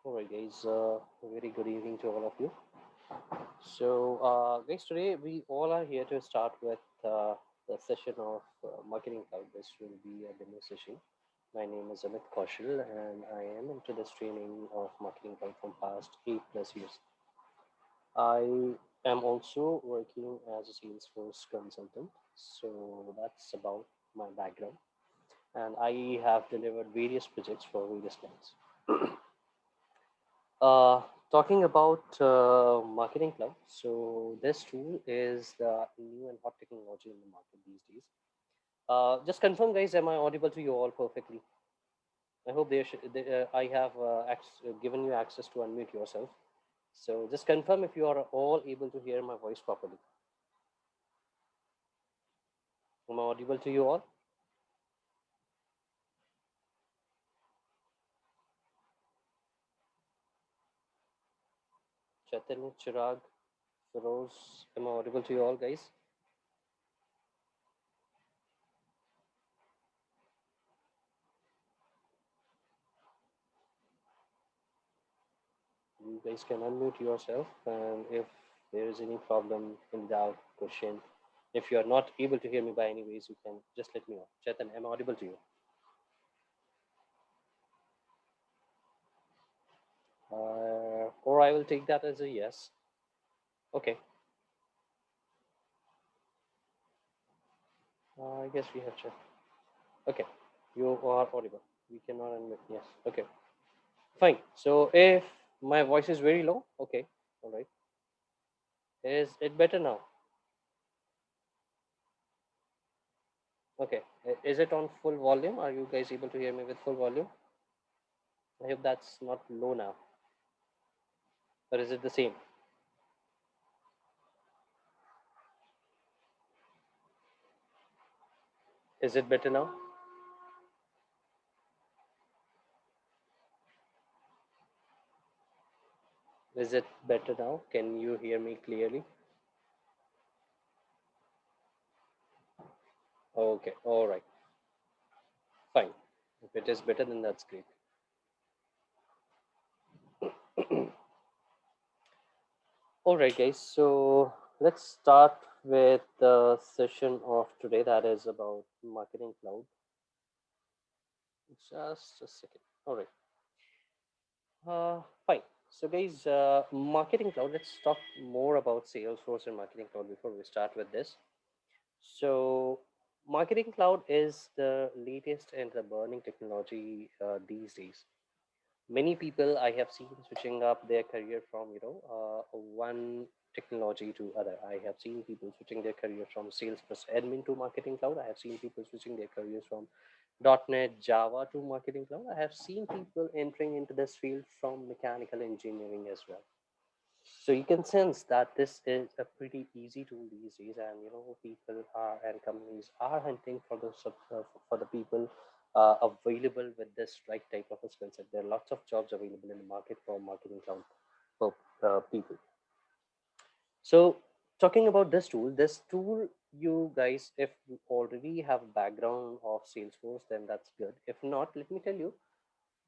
All right, guys. Very good evening to all of you. So, guys, today we all are here to start with the session of Marketing Cloud. This will be a demo session. My name is Amit Kaushal, and I am into this training of Marketing Cloud from past 8+ years. I am also working as a Salesforce consultant, so that's about my background. And I have delivered various projects for various clients. Uh, Talking about Marketing Cloud, so this tool is the new and hot technology in the market these days. Just confirm, guys, am I audible to you all perfectly? I hope I have given you access to unmute yourself. So just confirm if you are all able to hear my voice properly. Am I audible to you all? Chaitanya, Chirag, Feroz, am I audible to you all, guys? You guys can unmute yourself, and if there is any problem, in doubt, question, if you are not able to hear me by any ways, you can just let me know. Chetan, am I audible to you? Or I will take that as a yes. Okay. I guess we have checked. Okay. You are audible. We cannot unmute. Yes. Okay. Fine. So if my voice is very low, okay. All right. Is it better now? Okay. Is it on full volume? Are you guys able to hear me with full volume? I hope that's not low now. Or is it the same? Is it better now? Is it better now? Can you hear me clearly? Okay, all right, fine. If it is better, then that's great. All right, guys. So let's start with the session of today that is about Marketing Cloud. Just a second. All right. Fine. So, guys, Marketing Cloud. Let's talk more about Salesforce and Marketing Cloud before we start with this. So, Marketing Cloud is the latest and the burning technology these days. Many people I have seen switching up their career from one technology to other. I have seen people switching their career from Salesforce admin to Marketing Cloud. I have seen people switching their careers from .NET Java to Marketing Cloud. I have seen people entering into this field from mechanical engineering as well. So you can sense that this is a pretty easy tool these days, and people are and companies are hunting for for the people available with this right type of a skill set. There are lots of jobs available in the market for Marketing Cloud for people. So talking about this tool, you guys, if you already have background of Salesforce, then that's good. If not, let me tell you,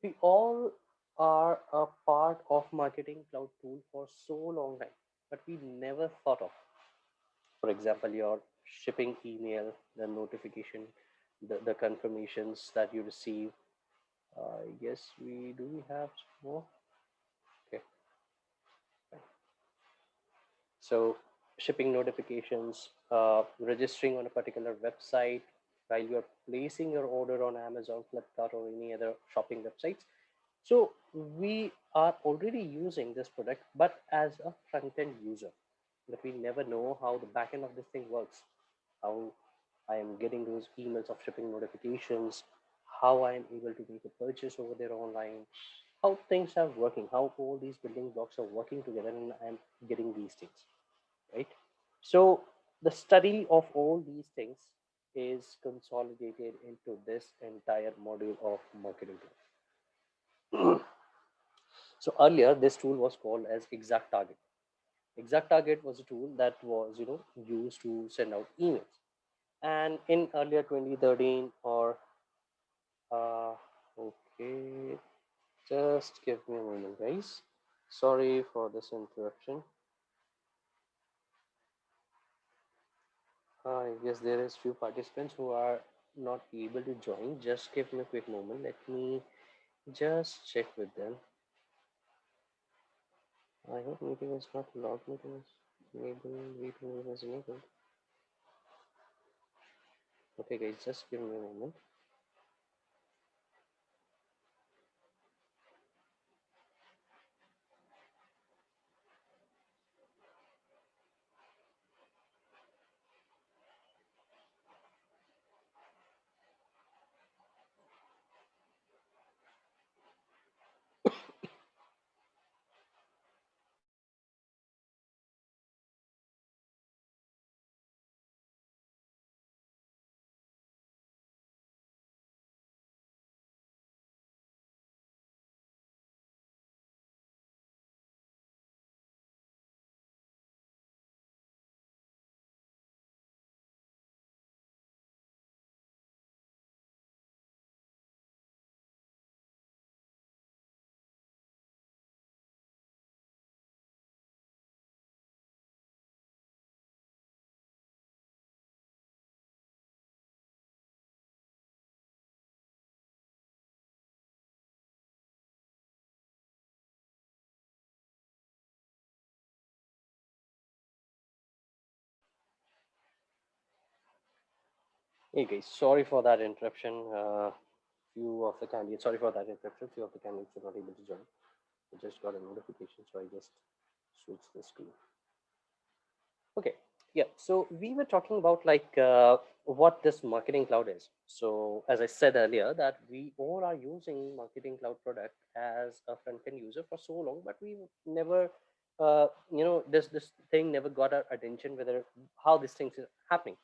we all are a part of Marketing Cloud tool for so long time, but we never thought of, for example, your shipping email, the notification, the confirmations that you receive. I guess we do have more. Okay, so shipping notifications, registering on a particular website while you're placing your order on Amazon, Flipkart, or any other shopping websites. So we are already using this product, but as a front-end user, that we never know how the back end of this thing works, how I am getting those emails of shipping notifications, how I am able to make a purchase over there online, how things are working, how all these building blocks are working together, and I'm getting these things, right? So the study of all these things is consolidated into this entire module of marketing. So earlier, this tool was called as Exact Target. Exact Target was a tool that was, used to send out emails. And in earlier 2013 or okay, Just give me a moment, guys. Sorry for this interruption. I guess there is few participants who are not able to join. Just give me a quick moment. Let me just check with them. I hope meeting is not logged. Meeting is enabled. Meeting is enabled. Okay, guys, just give me a moment. Hey, guys, sorry for that interruption. Few of the candidates, sorry for that interruption. Few of the candidates were not able to join. I just got a notification, so I just switched the screen. Okay, yeah. So we were talking about like what this marketing cloud is. So as I said earlier, that we all are using marketing cloud product as a front end user for so long, but we never, this thing never got our attention whether how this thing is happening.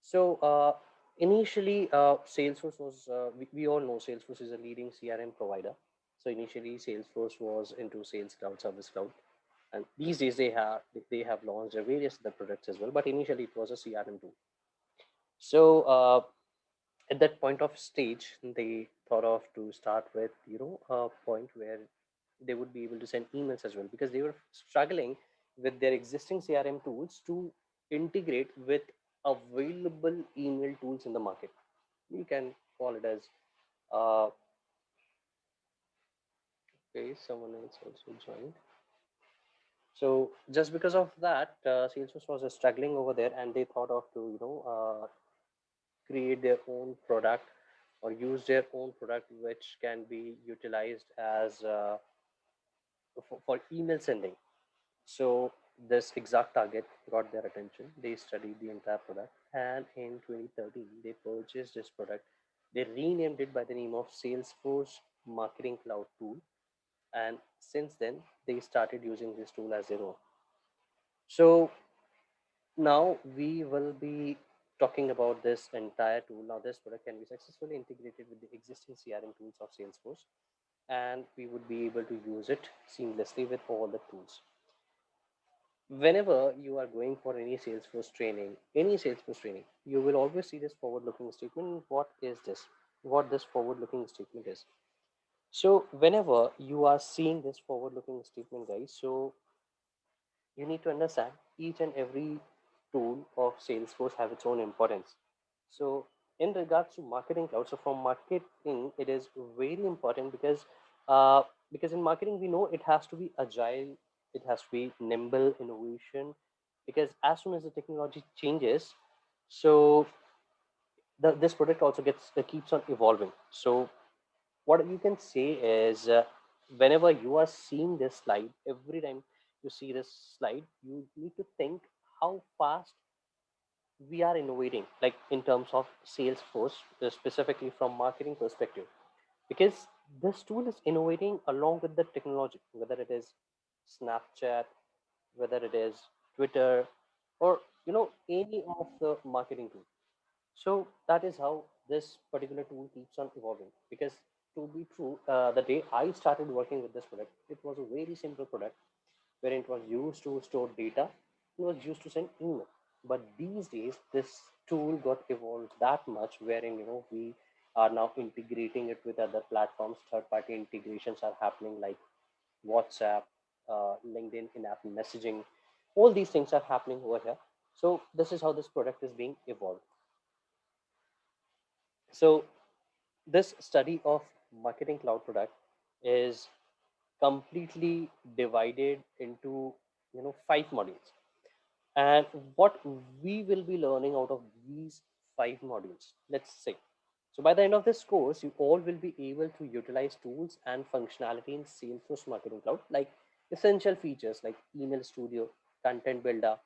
So initially, Salesforce was we all know Salesforce is a leading CRM provider. So initially, Salesforce was into Sales Cloud, Service Cloud, and these days they have launched various other products as well. But initially, it was a CRM tool. So at that point of stage, they thought of to start with a point where they would be able to send emails as well, because they were struggling with their existing CRM tools to integrate with available email tools in the market. You can call it as okay, someone else also joined. So just because of that, Salesforce was struggling over there, and they thought of to create their own product or use their own product which can be utilized as for email sending. So this exact target got their attention. They studied the entire product, and in 2013 they purchased this product. They renamed it by the name of Salesforce Marketing Cloud Tool, and since then they started using this tool as their own. So now we will be talking about this entire tool. Now this product can be successfully integrated with the existing CRM tools of Salesforce, and we would be able to use it seamlessly with all the tools. Whenever you are going for any Salesforce training, you will always see this forward looking statement. What is this? What this forward looking statement is? So whenever you are seeing this forward looking statement, guys, so you need to understand each and every tool of Salesforce have its own importance. So in regards to marketing cloud, so from marketing, it is very important because in marketing we know it has to be agile, it has to be nimble innovation, because as soon as the technology changes, so this product also gets keeps on evolving. So what you can say is whenever you are seeing this slide, every time you see this slide, you need to think how fast we are innovating, like in terms of Salesforce, specifically from marketing perspective, because this tool is innovating along with the technology, whether it is Snapchat, whether it is Twitter, or any of the marketing tool. So that is how this particular tool keeps on evolving. Because to be true, the day I started working with this product, it was a very simple product where it was used to store data, it was used to send email. But these days, this tool got evolved that much, wherein we are now integrating it with other platforms. Third party integrations are happening like WhatsApp, LinkedIn, in-app messaging. All these things are happening over here. So this is how this product is being evolved. So this study of marketing cloud product is completely divided into, 5 modules. And what we will be learning out of these 5 modules, let's say. So by the end of this course, you all will be able to utilize tools and functionality in Salesforce Marketing Cloud, like essential features like email studio, content builder,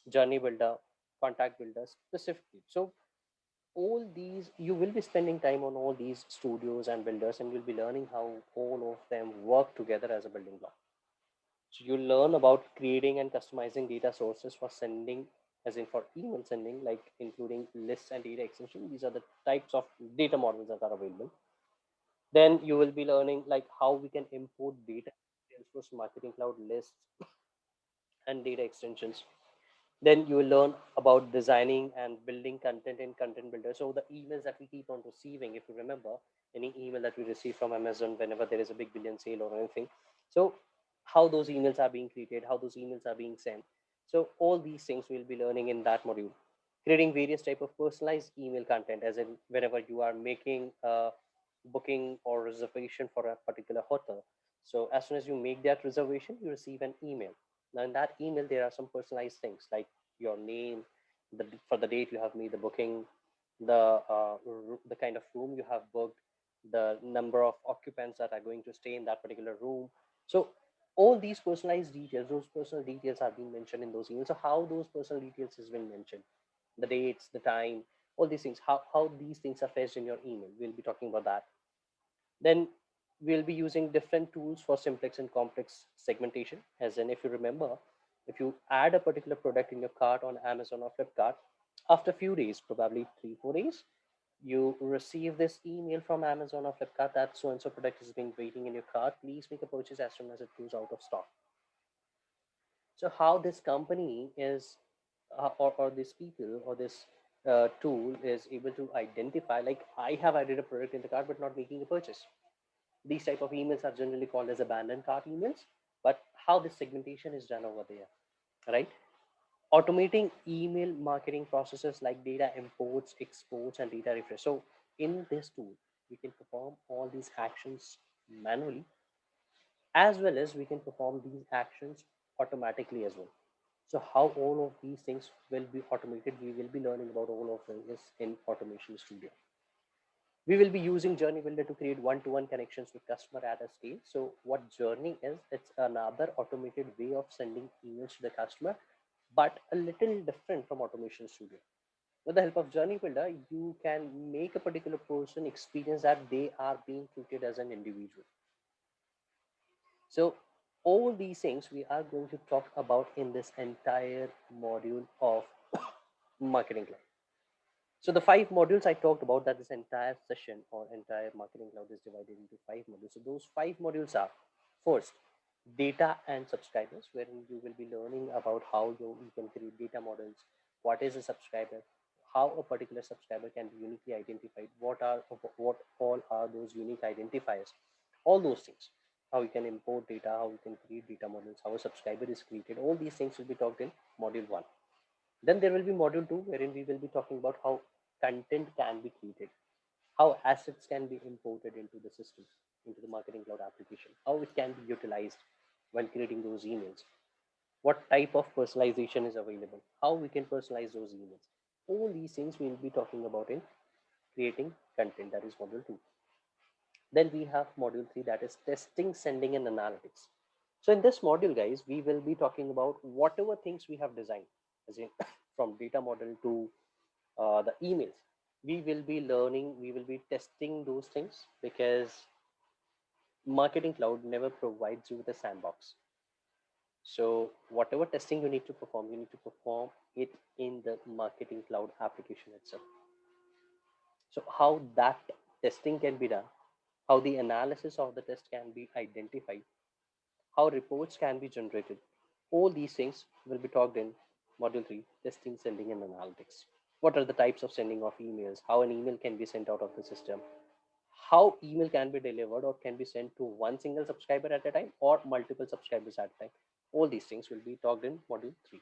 journey builder, contact builder specifically. So all these, you will be spending time on all these studios and builders, and you'll be learning how all of them work together as a building block. So you learn about creating and customizing data sources for sending, as in for email sending, like including lists and data extension. These are the types of data models that are available. Then you will be learning like how we can import data, Salesforce Marketing Cloud lists and data extensions. Then you will learn about designing and building content in content builder. So the emails that we keep on receiving, if you remember any email that we receive from Amazon whenever there is a big billion sale or anything, so how those emails are being created, how those emails are being sent. So all these things we'll be learning in that module. Creating various type of personalized email content, as in whenever you are making a booking or reservation for a particular hotel. So as soon as you make that reservation, you receive an email. Now in that email, there are some personalized things like your name, for the date you have made the booking, the kind of room you have booked, the number of occupants that are going to stay in that particular room. So all these personalized details, those personal details are being mentioned in those emails. So how those personal details has been mentioned, the dates, the time, all these things, how these things are fetched in your email. We'll be talking about that. Then we'll be using different tools for simplex and complex segmentation. As in, if you remember, if you add a particular product in your cart on Amazon or Flipkart, after a few days, probably 3 4 days, you receive this email from Amazon or Flipkart that so and so product is being waiting in your cart. Please make a purchase as soon as it goes out of stock. So how this company is, or this people or this tool is able to identify, like I have added a product in the cart but not making a purchase. These type of emails are generally called as abandoned cart emails. But how this segmentation is done over there, right? Automating email marketing processes like data imports, exports, and data refresh. So in this tool, we can perform all these actions manually, as well as we can perform these actions automatically as well. So how all of these things will be automated, we will be learning about all of this in Automation Studio. We will be using Journey Builder to create one-to-one connections with customer at a scale. So what Journey is, it's another automated way of sending emails to the customer, but a little different from Automation Studio. With the help of Journey Builder, you can make a particular person experience that they are being treated as an individual. So all these things we are going to talk about in this entire module of Marketing Cloud. So the 5 modules I talked about, that this entire session or entire Marketing Cloud is divided into 5 modules. So those 5 modules are: first, data and subscribers, wherein you will be learning about how you can create data models, what is a subscriber, how a particular subscriber can be uniquely identified, what all are those unique identifiers, all those things, how you can import data, how you can create data models, how a subscriber is created. All these things will be talked in module 1. Then there will be module 2, wherein we will be talking about how content can be created, how assets can be imported into the system, into the Marketing Cloud application, how it can be utilized when creating those emails, what type of personalization is available, how we can personalize those emails. All these things we will be talking about in creating content, that is module 2. Then we have module 3, that is testing, sending, and analytics. So in this module, guys, we will be talking about whatever things we have designed, as in from data model to the emails. We will be learning, we will be testing those things, because Marketing Cloud never provides you with a sandbox. So whatever testing you need to perform, you need to perform it in the Marketing Cloud application itself. So how that testing can be done, how the analysis of the test can be identified, how reports can be generated, all these things will be talked in module 3, testing, sending, and analytics. What are the types of sending of emails, how an email can be sent out of the system, how email can be delivered or can be sent to one single subscriber at a time or multiple subscribers at a time. All these things will be talked in module 3.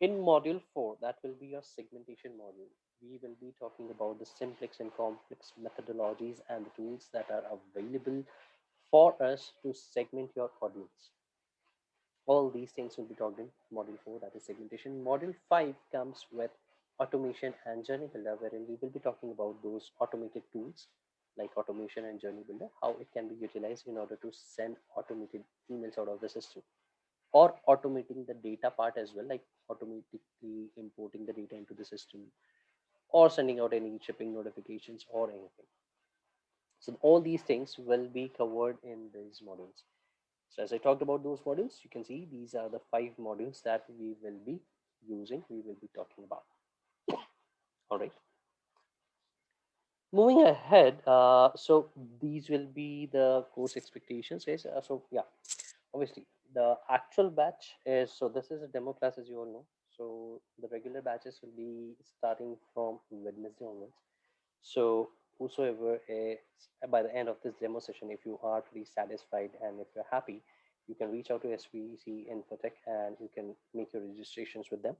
In module 4, that will be your segmentation module. We will be talking about the simplex and complex methodologies and the tools that are available for us to segment your audience. All these things will be talked in module 4, that is segmentation. Module 5 comes with automation and journey builder, wherein we will be talking about those automated tools like automation and journey builder, how it can be utilized in order to send automated emails out of the system, or automating the data part as well, like automatically importing the data into the system or sending out any shipping notifications or anything. So all these things will be covered in these modules. So as I talked about those modules, you can see these are the 5 modules that we will be using, we will be talking about. All right. Moving ahead, so these will be the course expectations, guys. So yeah, obviously the actual batch is, so this is a demo class, as you all know. So the regular batches will be starting from Wednesday onwards. So whosoever is, by the end of this demo session, if you are pretty satisfied and if you're happy, you can reach out to SVC Infotech and you can make your registrations with them,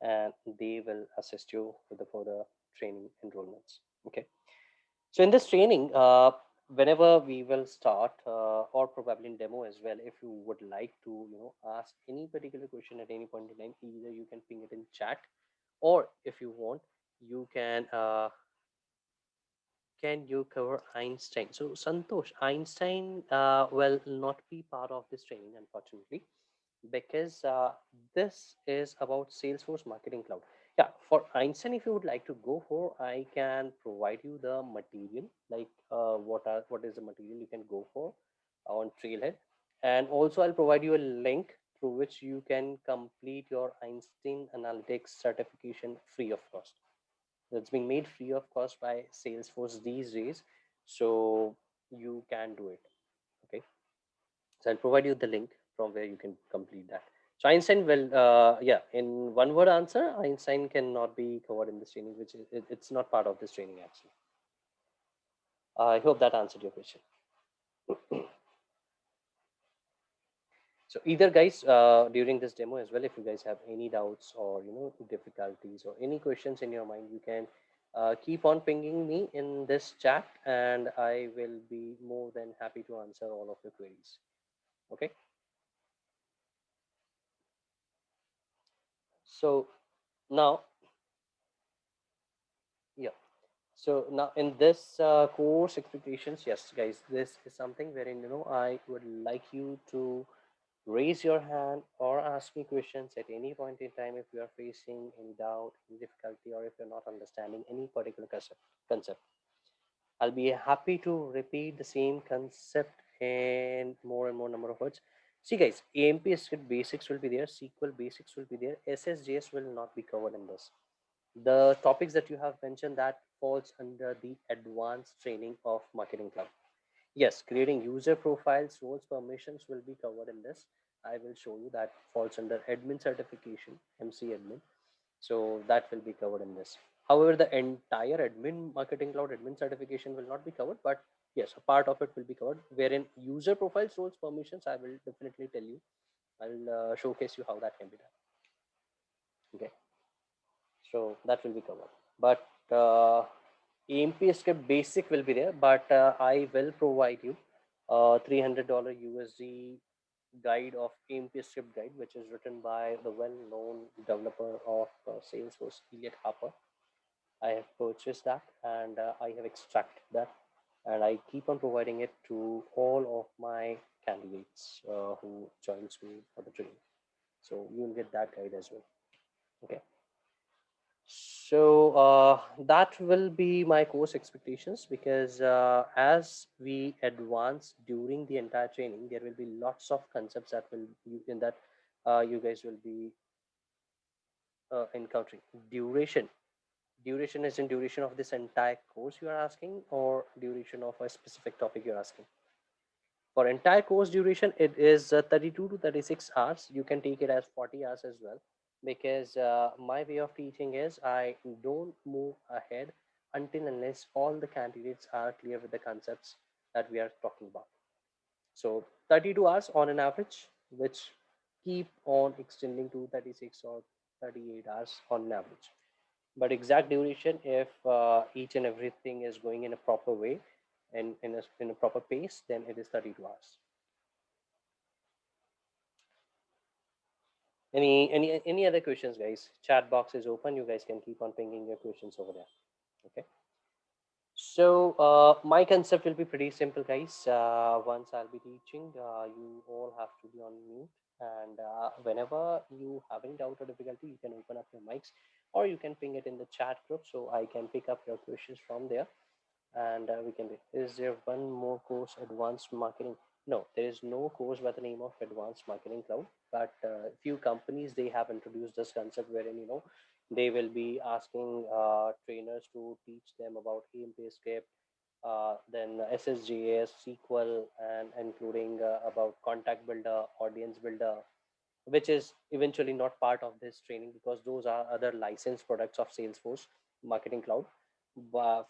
and they will assist you with the further training enrollments. Okay. So in this training, whenever we will start, or probably in demo as well, if you would like to, ask any particular question at any point in time, either you can ping it in chat, or if you want, you can you cover Einstein? So Santosh, Einstein will not be part of this training, unfortunately, because this is about Salesforce Marketing Cloud. Yeah, for Einstein, if you would like to go for, I can provide you the material, like what is the material you can go for on Trailhead, and also I'll provide you a link through which you can complete your Einstein Analytics certification free of cost. That's being made free of cost by Salesforce these days, so you can do it. Okay, so I'll provide you the link from where you can complete that. So Einstein will, yeah, in one word answer, Einstein cannot be covered in this training, which is it's not part of this training actually. I hope that answered your question. So either guys, during this demo as well, if you guys have any doubts or difficulties or any questions in your mind, you can keep on pinging me in this chat, and I will be more than happy to answer all of your queries. Okay. So now, yeah. So now in this course expectations, yes, guys, this is something wherein I would like you to raise your hand or ask me questions at any point in time if you are facing any doubt, any difficulty, or if you're not understanding any particular concept. I'll be happy to repeat the same concept in more and more number of words. See, guys, AMP script basics will be there, SQL basics will be there, SSJS will not be covered in this. The topics that you have mentioned, that falls under the advanced training of Marketing Cloud. Yes, creating user profiles, roles, permissions will be covered in this. I will show you that falls under admin certification, MC admin. So that will be covered in this. However, the entire admin Marketing Cloud admin certification will not be covered, but yes, a part of it will be covered. Wherein user profiles, roles, permissions, I will definitely tell you. I'll showcase you how that can be done. Okay, so that will be covered. But AMP script basic will be there, but I will provide you $300 USD guide of AMP script guide, which is written by the well-known developer of Salesforce, Elliot Harper. I have purchased that, and I have extracted that, and I keep on providing it to all of my candidates who joins me for the training. So you will get that guide as well. Okay. So that will be my course expectations, because as we advance during the entire training, there will be lots of concepts that will you in that you guys will be encountering. Duration is in duration of this entire course you are asking, or duration of a specific topic you're asking? For entire course duration, it is 32 to 36 hours. You can take it as 40 hours as well. because my way of teaching is I don't move ahead until unless all the candidates are clear with the concepts that we are talking about. So 32 hours on an average, which keep on extending to 36 or 38 hours on an average. But exact duration, if each and everything is going in a proper way and in a proper pace, then it is 32 hours. Any other questions, guys? Chat box is open. You guys can keep on pinging your questions over there. Okay. So my concept will be pretty simple, guys. Once I'll be teaching, you all have to be on mute, and whenever you have any doubt or difficulty, you can open up your mics, or you can ping it in the chat group, so I can pick up your questions from there, and we can. Is there one more course, advanced marketing? No, there is no course by the name of advanced marketing cloud, but few companies they have introduced this concept wherein they will be asking trainers to teach them about EMP script, then SSJS, SQL, and including about contact builder, audience builder, which is eventually not part of this training because those are other licensed products of Salesforce Marketing Cloud,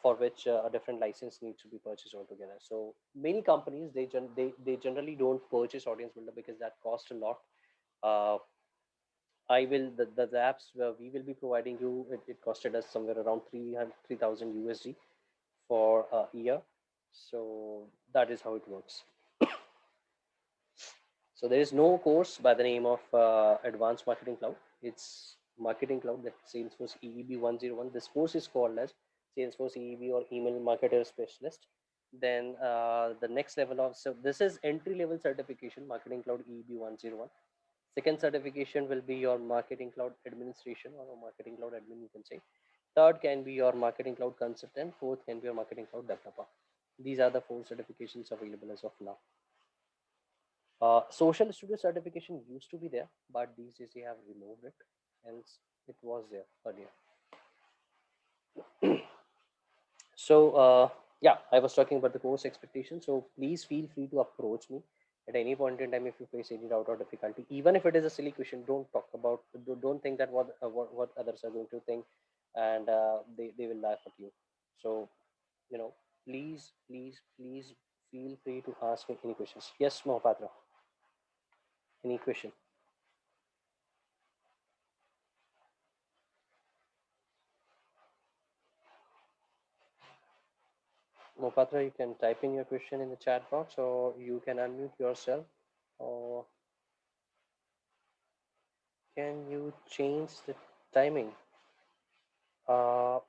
for which a different license needs to be purchased altogether. So many companies they generally don't purchase audience builder because that costs a lot. Uh, I will the apps where we will be providing you, it costed us somewhere around 3,000 USD for a year. So that is how it works. So there is no course by the name of Advanced Marketing Cloud. It's Marketing Cloud, that Salesforce EEB 101. This course is called as Salesforce EEB or Email Marketer Specialist. Then the next level of, so this is entry level certification, Marketing Cloud EEB 101. Second certification will be your Marketing Cloud Administration or Marketing Cloud Admin, you can say. Third can be your Marketing Cloud Consultant. Fourth can be your Marketing Cloud Developer. These are the four certifications available as of now. Social studio certification used to be there, but these days they have removed it. Else, it was there earlier. So, yeah, I was talking about the course expectation. So, please feel free to approach me at any point in time if you face any doubt or difficulty. Even if it is a silly question, don't talk about. Don't think that what others are going to think, and they will laugh at you. So, you know, please feel free to ask me any questions. Yes, Mohapatra, any question? Mopatra, you can type in your question in the chat box, or you can unmute yourself, or can you change the timing? Uh,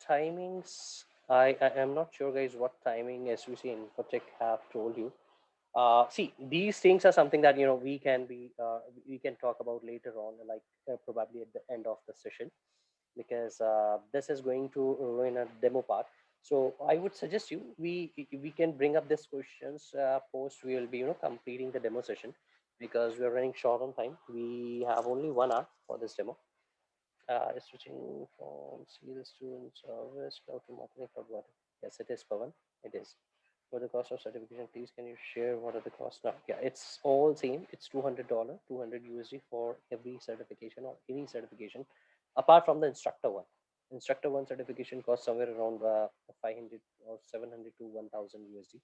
Timings, I am not sure, guys, what timing SVC Infotech have told you. See, these things are something that we can talk about later on, like probably at the end of the session, because this is going to ruin a demo part. So I would suggest you we can bring up these questions post we will be completing the demo session, because we are running short on time. We have only 1 hour for this demo. Switching from sales to service cloud to marketing cloud. What? Yes, it is, Pavan. It is. For the cost of certification, please can you share what are the costs now? Yeah, it's all same. It's $200, 200 USD for every certification or any certification, apart from the instructor one. Instructor one certification costs somewhere around 500 or 700 to 1000 USD.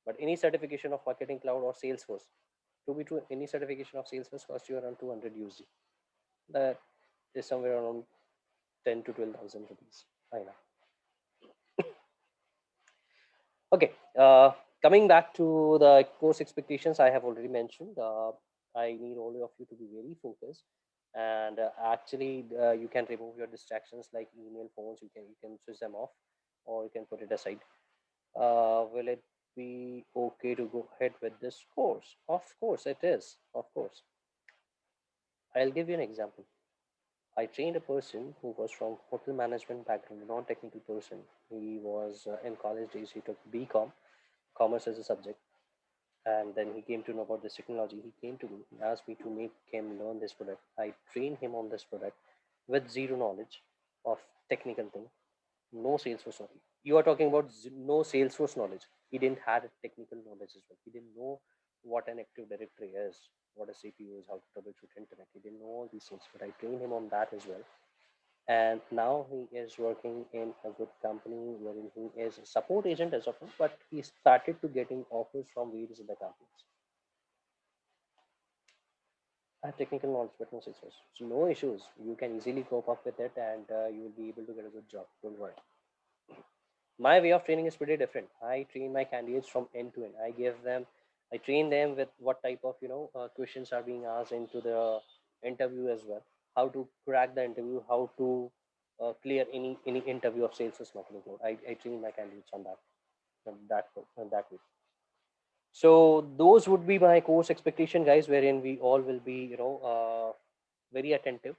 But any certification of marketing cloud or Salesforce, to be true, any certification of Salesforce costs you around 200 USD. That is somewhere around 10 to 12,000 rupees. I know. Okay, coming back to the course expectations, I have already mentioned. I need all of you to be very focused, and actually, you can remove your distractions like email, phones. You can switch them off, or you can put it aside. Will it be okay to go ahead with this course? Of course, it is. Of course, I'll give you an example. I trained a person who was from hotel management background, a non-technical person. He was in college days. He took BCom, commerce as a subject, and then he came to know about this technology. He came to me. He asked me to make him learn this product. I trained him on this product with zero knowledge of technical thing, no Salesforce knowledge. You are talking about no Salesforce knowledge. He didn't have a technical knowledge as well. He didn't know what an Active Directory is, what a CPU is, how to troubleshoot internet. He didn't know all these things, but I trained him on that as well. And now he is working in a good company wherein he is a support agent as of now, but he started to getting offers from various other companies. I have technical knowledge, but no success. So no issues. You can easily cope up with it, and you will be able to get a good job. Don't worry. My way of training is pretty different. I train my candidates from end to end. I train them with what type of questions are being asked into the interview as well. How to crack the interview, how to clear any interview of Salesforce marketing code. I train my candidates on that way. So those would be my course expectation, guys, wherein we all will be very attentive,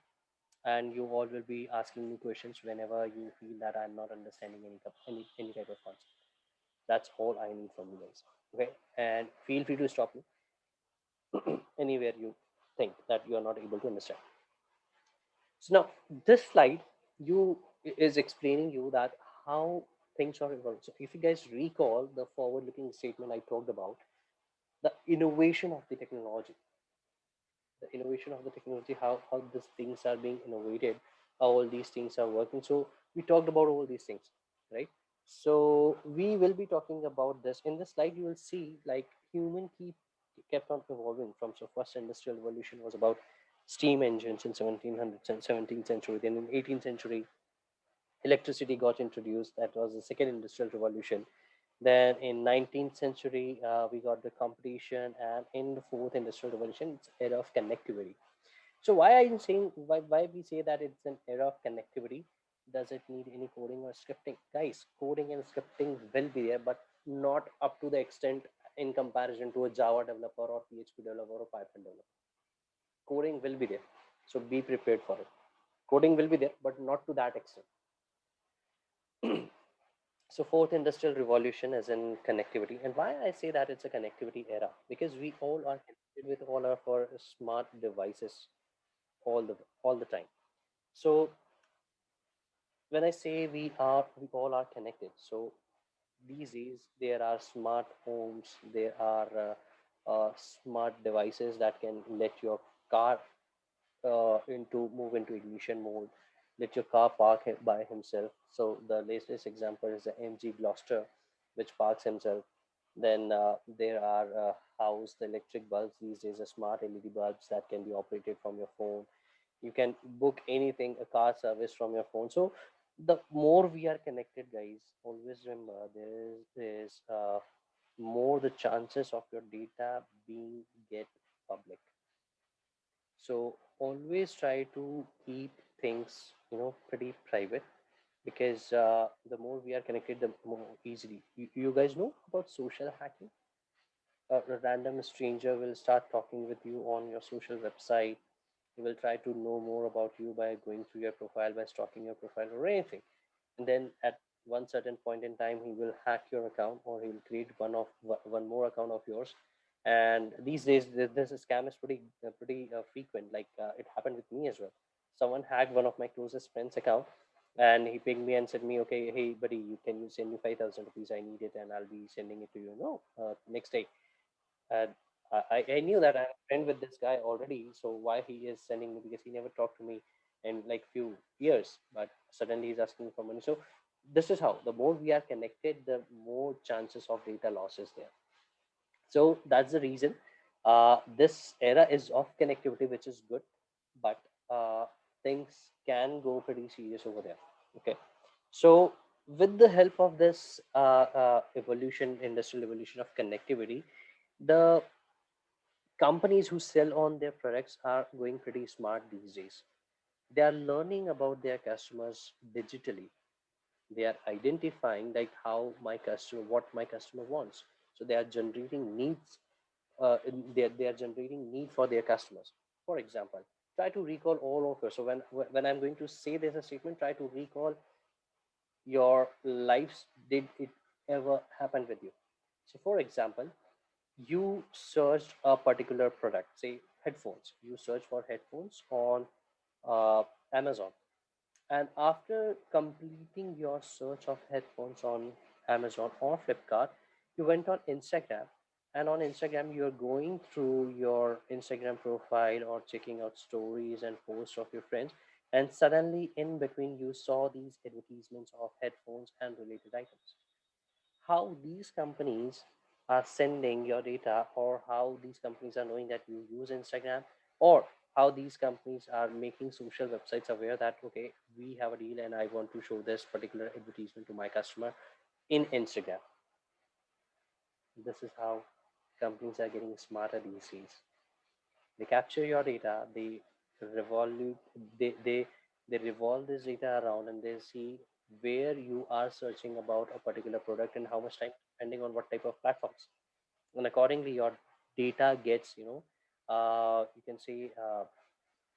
and you all will be asking me questions whenever you feel that I'm not understanding any type of concept. That's all I need from you guys. Okay, and feel free to stop me anywhere you think that you are not able to understand. So now this slide you is explaining you that how things are evolving. So if you guys recall the forward-looking statement I talked about, the innovation of the technology, how these things are being innovated, how all these things are working. So we talked about all these things, right? So we will be talking about this in this slide. You will see like human kept on evolving from, so first industrial revolution was about steam engines in 1700s and 17th century. Then in 18th century electricity got introduced. That was the second industrial revolution. Then in 19th century we got the competition, and in the fourth industrial revolution it's era of connectivity. So why are you saying, why we say that it's an era of connectivity? Does it need any coding or scripting? Guys, coding and scripting will be there, but not up to the extent in comparison to a Java developer or PHP developer or Python developer. Coding will be there. So be prepared for it. Coding will be there, but not to that extent. So fourth industrial revolution is in connectivity. And why I say that it's a connectivity era? Because we all are connected with all of our smart devices all the time. So when I say we all are connected. So these days there are smart homes, there are smart devices that can let your car into move into ignition mode, let your car park by himself. So the latest example is the MG Gloucester, which parks himself. Then there are house the electric bulbs these days, are smart LED bulbs that can be operated from your phone. You can book anything, a car service from your phone. So the more we are connected, guys, always remember there is more the chances of your data being get public. So always try to keep things pretty private, because the more we are connected, the more easily you guys know about social hacking. A random stranger will start talking with you on your social website. He will try to know more about you by going through your profile, by stalking your profile or anything. And then at one certain point in time, he will hack your account, or he will create one more account of yours. And these days, this scam is pretty frequent. Like it happened with me as well. Someone hacked one of my closest friends' account, and he pinged me and said me, "Okay, hey buddy, can you send me 5,000 rupees? I need it, and I'll be sending it to you." No, next day. And I knew that I'm a friend with this guy already, so why he is sending me? Because he never talked to me in like few years, but suddenly he's asking for money. So this is how the more we are connected, the more chances of data loss is there. So that's the reason this era is of connectivity, which is good, but things can go pretty serious over there. Okay, so with the help of this industrial evolution of connectivity, the companies who sell on their products are going pretty smart these days. They are learning about their customers digitally. They are identifying like what my customer wants. So they are generating needs. They are generating need for their customers. For example, try to recall all of your. So when I'm going to say there's a statement, try to recall your lives. Did it ever happen with you? So for example, you searched a particular product, say headphones. You search for headphones on Amazon, and after completing your search of headphones on Amazon or Flipkart, you went on Instagram And on Instagram, you're going through your Instagram profile or checking out stories and posts of your friends, and suddenly in between, you saw these advertisements of headphones and related items. How these companies are sending your data, or how these companies are knowing that you use Instagram, or how these companies are making social websites aware that, okay, we have a deal and I want to show this particular advertisement to my customer in Instagram. This is how companies are getting smarter these days. They capture your data, revolve they they they revolve this data around, and they see where you are searching about a particular product and how much time, depending on what type of platforms. And accordingly, your data gets, you can say,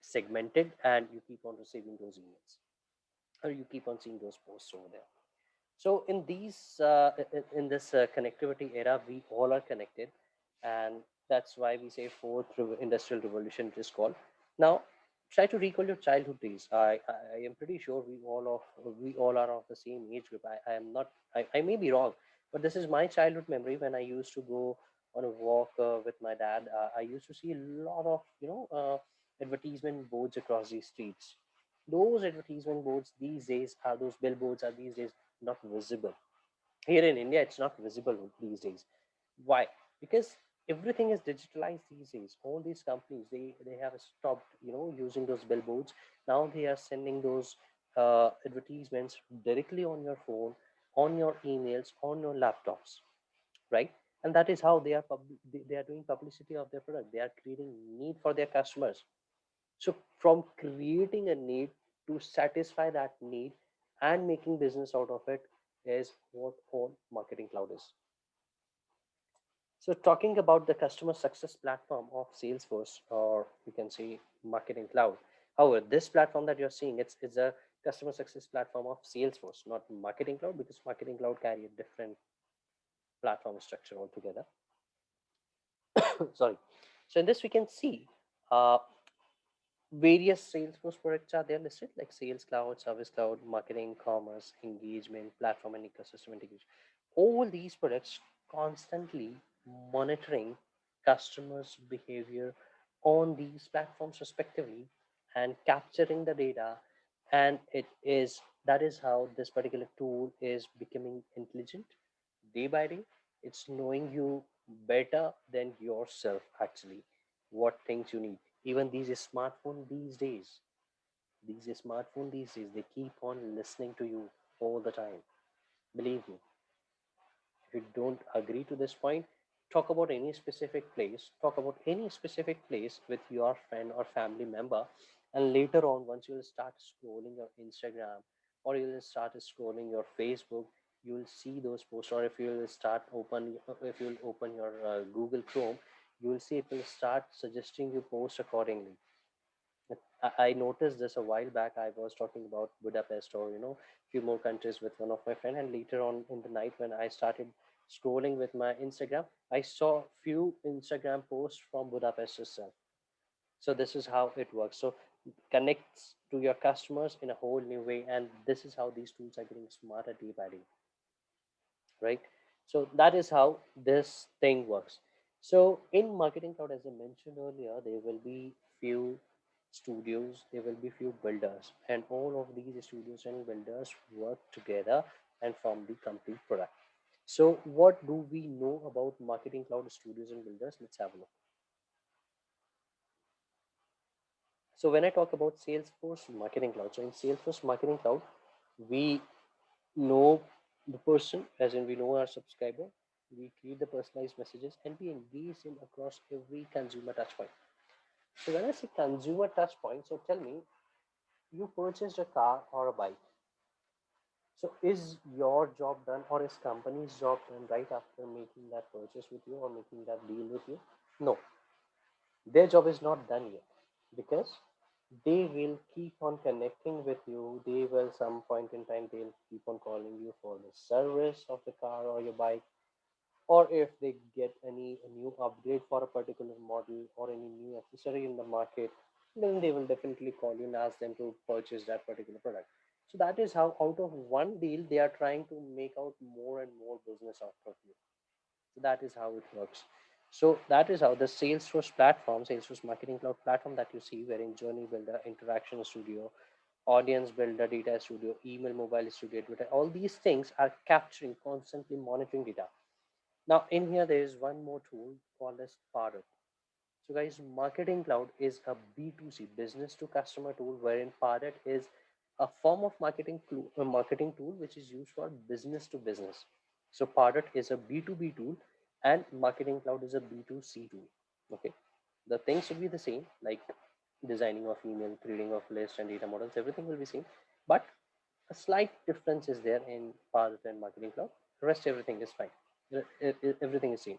segmented, and you keep on receiving those emails, or you keep on seeing those posts over there. So in in this connectivity era, we all are connected, and that's why we say fourth industrial revolution it is called. Now, try to recall your childhood days. I am pretty sure we all are of the same age group. I am not. I may be wrong, but this is my childhood memory when I used to go on a walk with my dad. I used to see a lot of advertisement boards across these streets. Those advertisement boards these days are those billboards are these days not visible. Here in India, it's not visible these days. Why? Because everything is digitalized these days. All these companies, they have stopped, using those billboards. Now they are sending those advertisements directly on your phone, on your emails, on your laptops, right? And that is how they are doing publicity of their product. They are creating need for their customers. So from creating a need to satisfy that need and making business out of it is what all Marketing Cloud is. So talking about the customer success platform of Salesforce, or you can say Marketing Cloud. However, this platform that you're seeing, it's a customer success platform of Salesforce, not Marketing Cloud, because Marketing Cloud carry a different platform structure altogether. Sorry. So in this we can see uh, various Salesforce products are there listed, like Sales Cloud, Service Cloud, Marketing, Commerce, Engagement, Platform, and Ecosystem Integration. All these products constantly monitoring customers' behavior on these platforms respectively and capturing the data. And that is how this particular tool is becoming intelligent day by day. It's knowing you better than yourself, actually, what things you need. Even these smartphone these days, they keep on listening to you all the time. Believe me, if you don't agree to this point, talk about any specific place with your friend or family member, and later on, once you'll start scrolling your Instagram, or you'll start scrolling your Facebook, you'll see those posts. Or if you'll open your Google Chrome, you'll see it will start suggesting you posts accordingly. I noticed this a while back. I was talking about Budapest, or few more countries with one of my friend, and later on in the night when I started scrolling with my Instagram, I saw few Instagram posts from Budapest itself. So this is how it works. So it connects to your customers in a whole new way, and this is how these tools are getting smarter day by day, right? So that is how this thing works. So in Marketing Cloud, as I mentioned earlier, there will be few studios, there will be few builders, and all of these studios and builders work together and form the complete product. So what do we know about Marketing Cloud studios and builders? Let's have a look. So when I talk about Salesforce Marketing Cloud, so in Salesforce Marketing Cloud, we know the person, as in we know our subscriber, we create the personalized messages, and we engage him across every consumer touch point. So when I say consumer touch point, so tell me, you purchased a car or a bike. So is your job done, or is company's job done right after making that purchase with you or making that deal with you? No, their job is not done yet, because they will keep on connecting with you. They will, some point in time, they'll keep on calling you for the service of the car or your bike, or if they get any a new upgrade for a particular model or any new accessory in the market, then they will definitely call you and ask them to purchase that particular product. So that is how, out of one deal, they are trying to make out more and more business out of you. So that is how it works. So that is how the Salesforce platform, Salesforce Marketing Cloud platform that you see, wherein Journey Builder, Interaction Studio, Audience Builder, Data Studio, Email, Mobile Studio, Twitter, all these things are capturing, constantly monitoring data. Now in here there is one more tool called as Pardot. So guys, Marketing Cloud is a B2C, business to customer tool, wherein Pardot is a form of marketing tool which is used for business to business. So Pardot is a B2B tool and Marketing Cloud is a B2C tool. Okay, the things will be the same, like designing of email, creating of list and data models, everything will be same, but a slight difference is there in Pardot and Marketing Cloud. The rest everything is fine. Everything is same.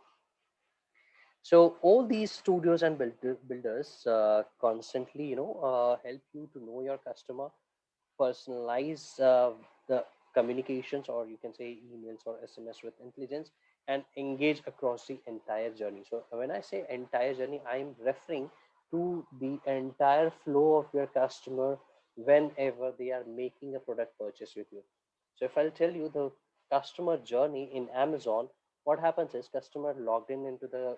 So all these studios and builders constantly, help you to know your customer, personalize the communications, or you can say emails or SMS with intelligence, and engage across the entire journey. So when I say entire journey, I'm referring to the entire flow of your customer whenever they are making a product purchase with you. So if I'll tell you the customer journey in Amazon, what happens is customer logged in into the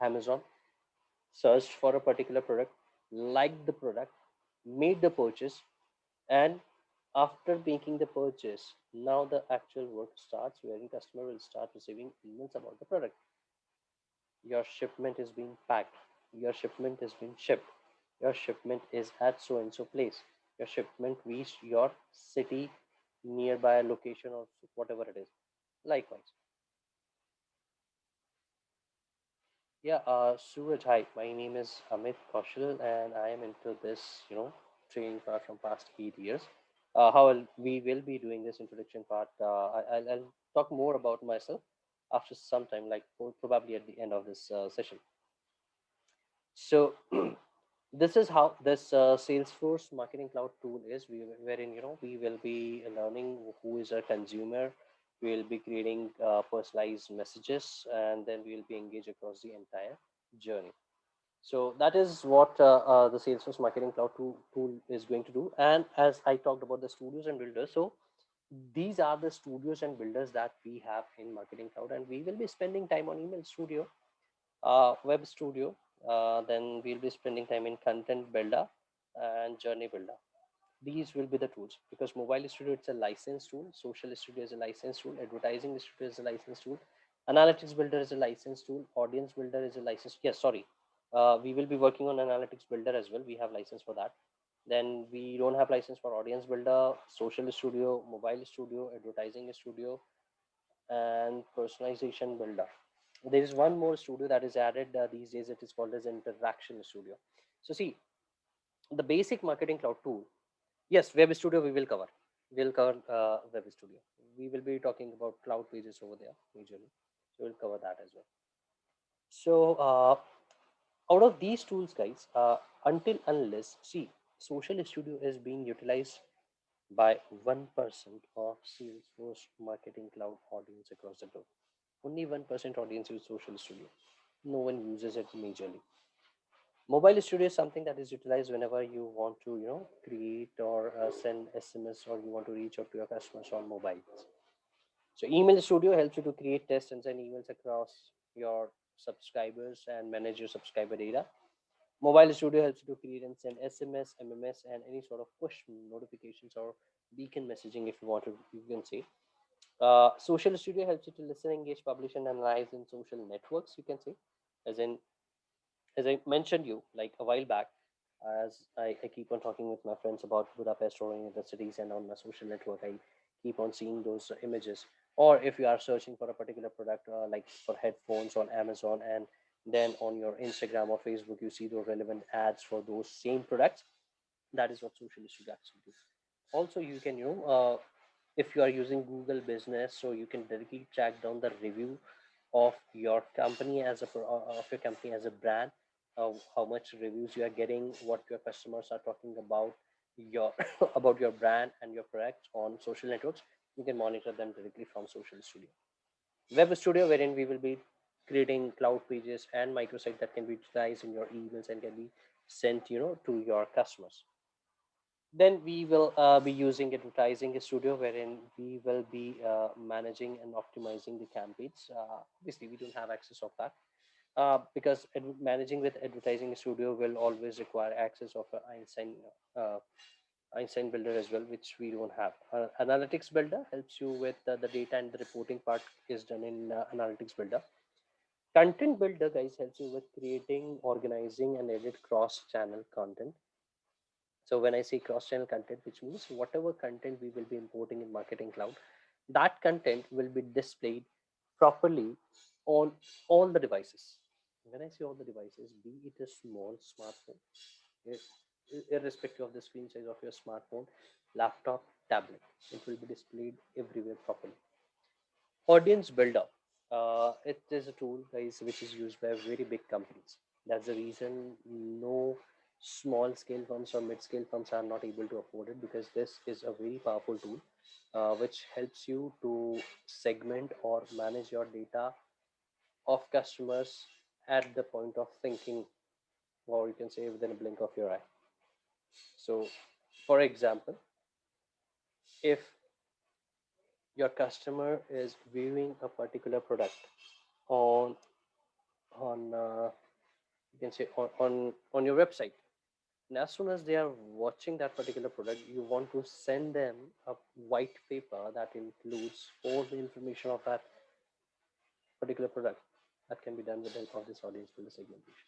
Amazon, searched for a particular product, liked the product, made the purchase, and after making the purchase, now the actual work starts wherein customer will start receiving emails about the product. Your shipment is being packed, your shipment is being shipped, your shipment is at so and so place, your shipment reached your city, nearby location, or whatever it is. Likewise. Yeah, Suraj, hi. My name is Amit Kaushal, and I am into this, training part from past 8 years. We will be doing this introduction part. I'll talk more about myself after some time, like probably at the end of this session. So, this is how this Salesforce Marketing Cloud tool is. Wherein we will be learning who is a consumer. We will be creating personalized messages, and then we will be engaged across the entire journey. So that is what the Salesforce Marketing Cloud tool is going to do. And as I talked about the studios and builders, so these are the studios and builders that we have in Marketing Cloud, and we will be spending time on Email Studio, Web Studio. Then we'll be spending time in Content Builder and Journey Builder. These will be the tools, because Mobile Studio, it's a license tool, Social Studio is a license tool, Advertising Studio is a license tool, Analytics Builder is a license tool, Audience Builder is a license. Yes, sorry, we will be working on Analytics Builder as well. We have license for that. Then we don't have license for Audience Builder, Social Studio, Mobile Studio, Advertising Studio, and Personalization Builder. There is one more studio that is added these days. It is called as Interaction Studio. So see, the basic Marketing Cloud tool. Yes, Web Studio we will cover. We'll cover Web Studio. We will be talking about cloud pages over there majorly. So we'll cover that as well. So out of these tools, guys, until unless, see, Social Studio is being utilized by 1% of Salesforce Marketing Cloud audience across the globe. Only 1% audience use Social Studio. No one uses it majorly. Mobile Studio is something that is utilized whenever you want to, create or send SMS, or you want to reach out to your customers on mobiles. So Email Studio helps you to create, test, and send emails across your subscribers and manage your subscriber data. Mobile Studio helps you to create and send SMS, MMS, and any sort of push notifications or beacon messaging, if you want to, you can say. Social Studio helps you to listen, engage, publish, and analyze in social networks, you can say, as in, as I mentioned you like a while back, as I keep on talking with my friends about Budapest or any other cities, and on my social network, I keep on seeing those images. Or if you are searching for a particular product, like for headphones on Amazon, and then on your Instagram or Facebook, you see the relevant ads for those same products. That is what social studio actually do. Also, you can, if you are using Google Business, so you can directly track down the review of your company as a of your company as a brand, how much reviews you are getting, what your customers are talking about your about your brand and your product on social networks. You can monitor them directly from Social Studio. Web Studio, wherein we will be creating cloud pages and microsite that can be utilized in your emails and can be sent, to your customers. Then we will be using advertising studio, wherein we will be managing and optimizing the campaigns. Obviously, we don't have access of that because managing with advertising studio will always require access of uh, Einstein builder as well, which we don't have. Analytics builder helps you with the data, and the reporting part is done in analytics builder. Content builder, guys, helps you with creating, organizing, and edit cross channel content. So when I say cross channel content, which means whatever content we will be importing in marketing cloud, that content will be displayed properly on all the devices. When I say all the devices, be it a small smartphone, irrespective of the screen size of your smartphone, laptop, tablet, it will be displayed everywhere properly. Audience builder, it is a tool, guys, which is used by very big companies. That's the reason no small scale firms or mid scale firms are not able to afford it, because this is a very powerful tool which helps you to segment or manage your data of customers at the point of thinking, or you can say within a blink of your eye. So, for example, if your customer is viewing a particular product on on you can say on your website, and as soon as they are watching that particular product, you want to send them a white paper that includes all the information of that particular product. That can be done with the help of this audience builder segmentation.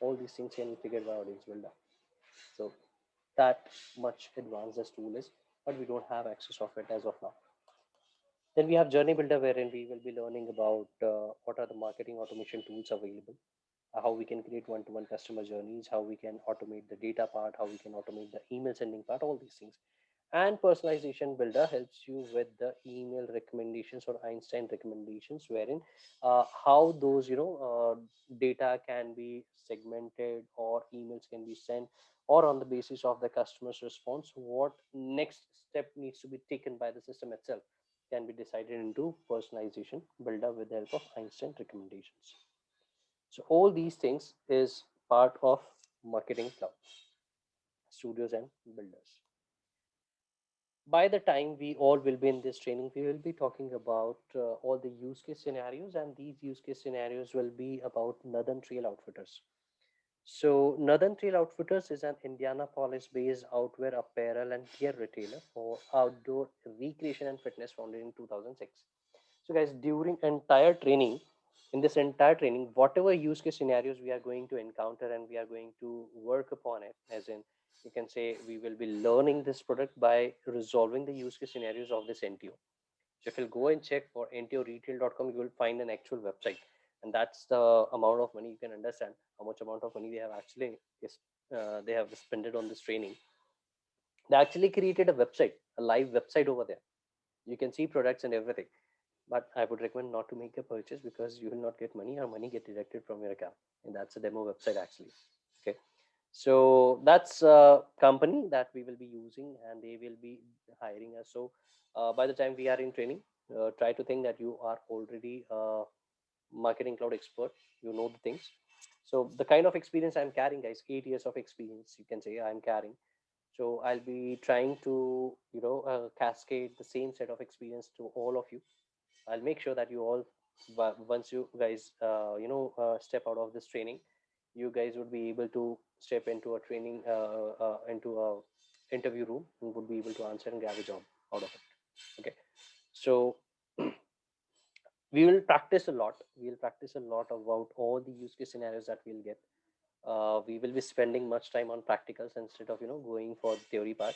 All these things can be figured by audience builder. So that much advanced this tool is, but we don't have access of it as of now. Then we have Journey Builder, wherein we will be learning about what are the marketing automation tools available, how we can create one-to-one customer journeys, how we can automate the data part, how we can automate the email sending part, all these things. And Personalization Builder helps you with the email recommendations or Einstein recommendations, wherein how those data can be segmented, or emails can be sent, or on the basis of the customer's response, what next step needs to be taken by the system itself can be decided into Personalization Builder with the help of Einstein recommendations. So all these things is part of marketing cloud studios and builders. By the time we all will be in this training, we will be talking about all the use case scenarios, and these use case scenarios will be about Northern Trail Outfitters. So Northern Trail Outfitters is an Indianapolis-based outwear apparel and gear retailer for outdoor recreation and fitness, founded in 2006. So guys, during entire training, in this entire training, whatever use case scenarios we are going to encounter and we are going to work upon it, as in you can say we will be learning this product by resolving the use case scenarios of this NTO. So if you'll go and check for ntoretail.com, you will find an actual website, and that's the amount of money. You can understand how much amount of money they have actually they have spent it on this training. They actually created a website, a live website over there. You can see products and everything, but I would recommend not to make a purchase, because you will not get money, or money get deducted from your account, and that's a demo website actually. Okay, so that's a company that we will be using, and they will be hiring us. So by the time we are in training, try to think that you are already a marketing cloud expert, you know the things. So the kind of experience I'm carrying, guys, 8 years of experience, you can say I'm carrying. So I'll be trying to cascade the same set of experience to all of you. I'll make sure that you all, once you guys, step out of this training, you guys would be able to step into a training, into a interview room, and would be able to answer and grab a job out of it. Okay, so we will practice a lot. We'll practice a lot about all the use case scenarios that we'll get. We will be spending much time on practicals instead of going for the theory part.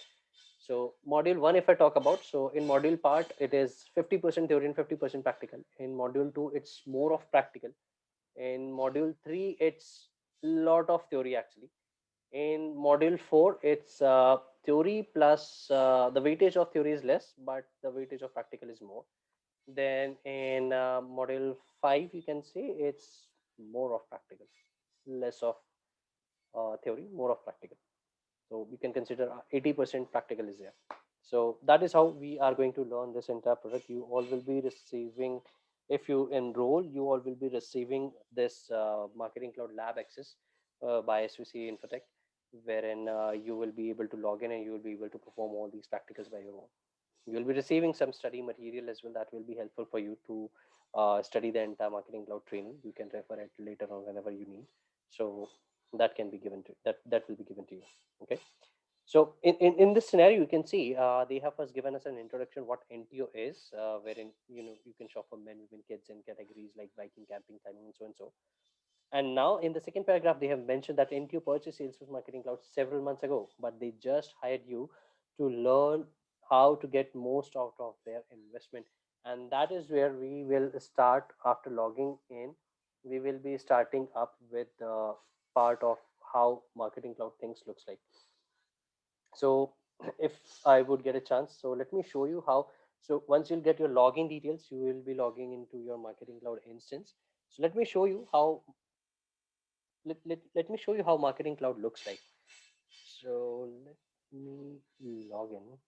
So module one, if I talk about, so in module part, it is 50% theory and 50% practical. In module two, it's more of practical. In module three, it's lot of theory actually. In module four, it's theory plus the weightage of theory is less, but the weightage of practical is more. Then in module five, you can say it's more of practical, less of theory, more of practical. So we can consider 80% practical is there. So that is how we are going to learn this entire product. You all will be receiving, if you enroll, you all will be receiving this marketing cloud lab access by SVC Infotech, wherein you will be able to log in and you will be able to perform all these practicals by your own. You will be receiving some study material as well that will be helpful for you to study the entire marketing cloud training. You can refer it later on whenever you need. So that can be given to that will be given to you. Okay. So in this scenario, you can see they have first given us an introduction what NTO is, wherein you can shop for men, women, kids in categories like biking, camping, climbing, and so and so. And now in the second paragraph, they have mentioned that NTO purchased Salesforce Marketing Cloud several months ago, but they just hired you to learn how to get most out of their investment. And that is where we will start after logging in. We will be starting up with the part of how Marketing Cloud things looks like. So if I would get a chance, so let me show you how. So once you'll get your login details, you will be logging into your Marketing Cloud instance. So let me show you how let me show you how Marketing Cloud looks like. So let me log in.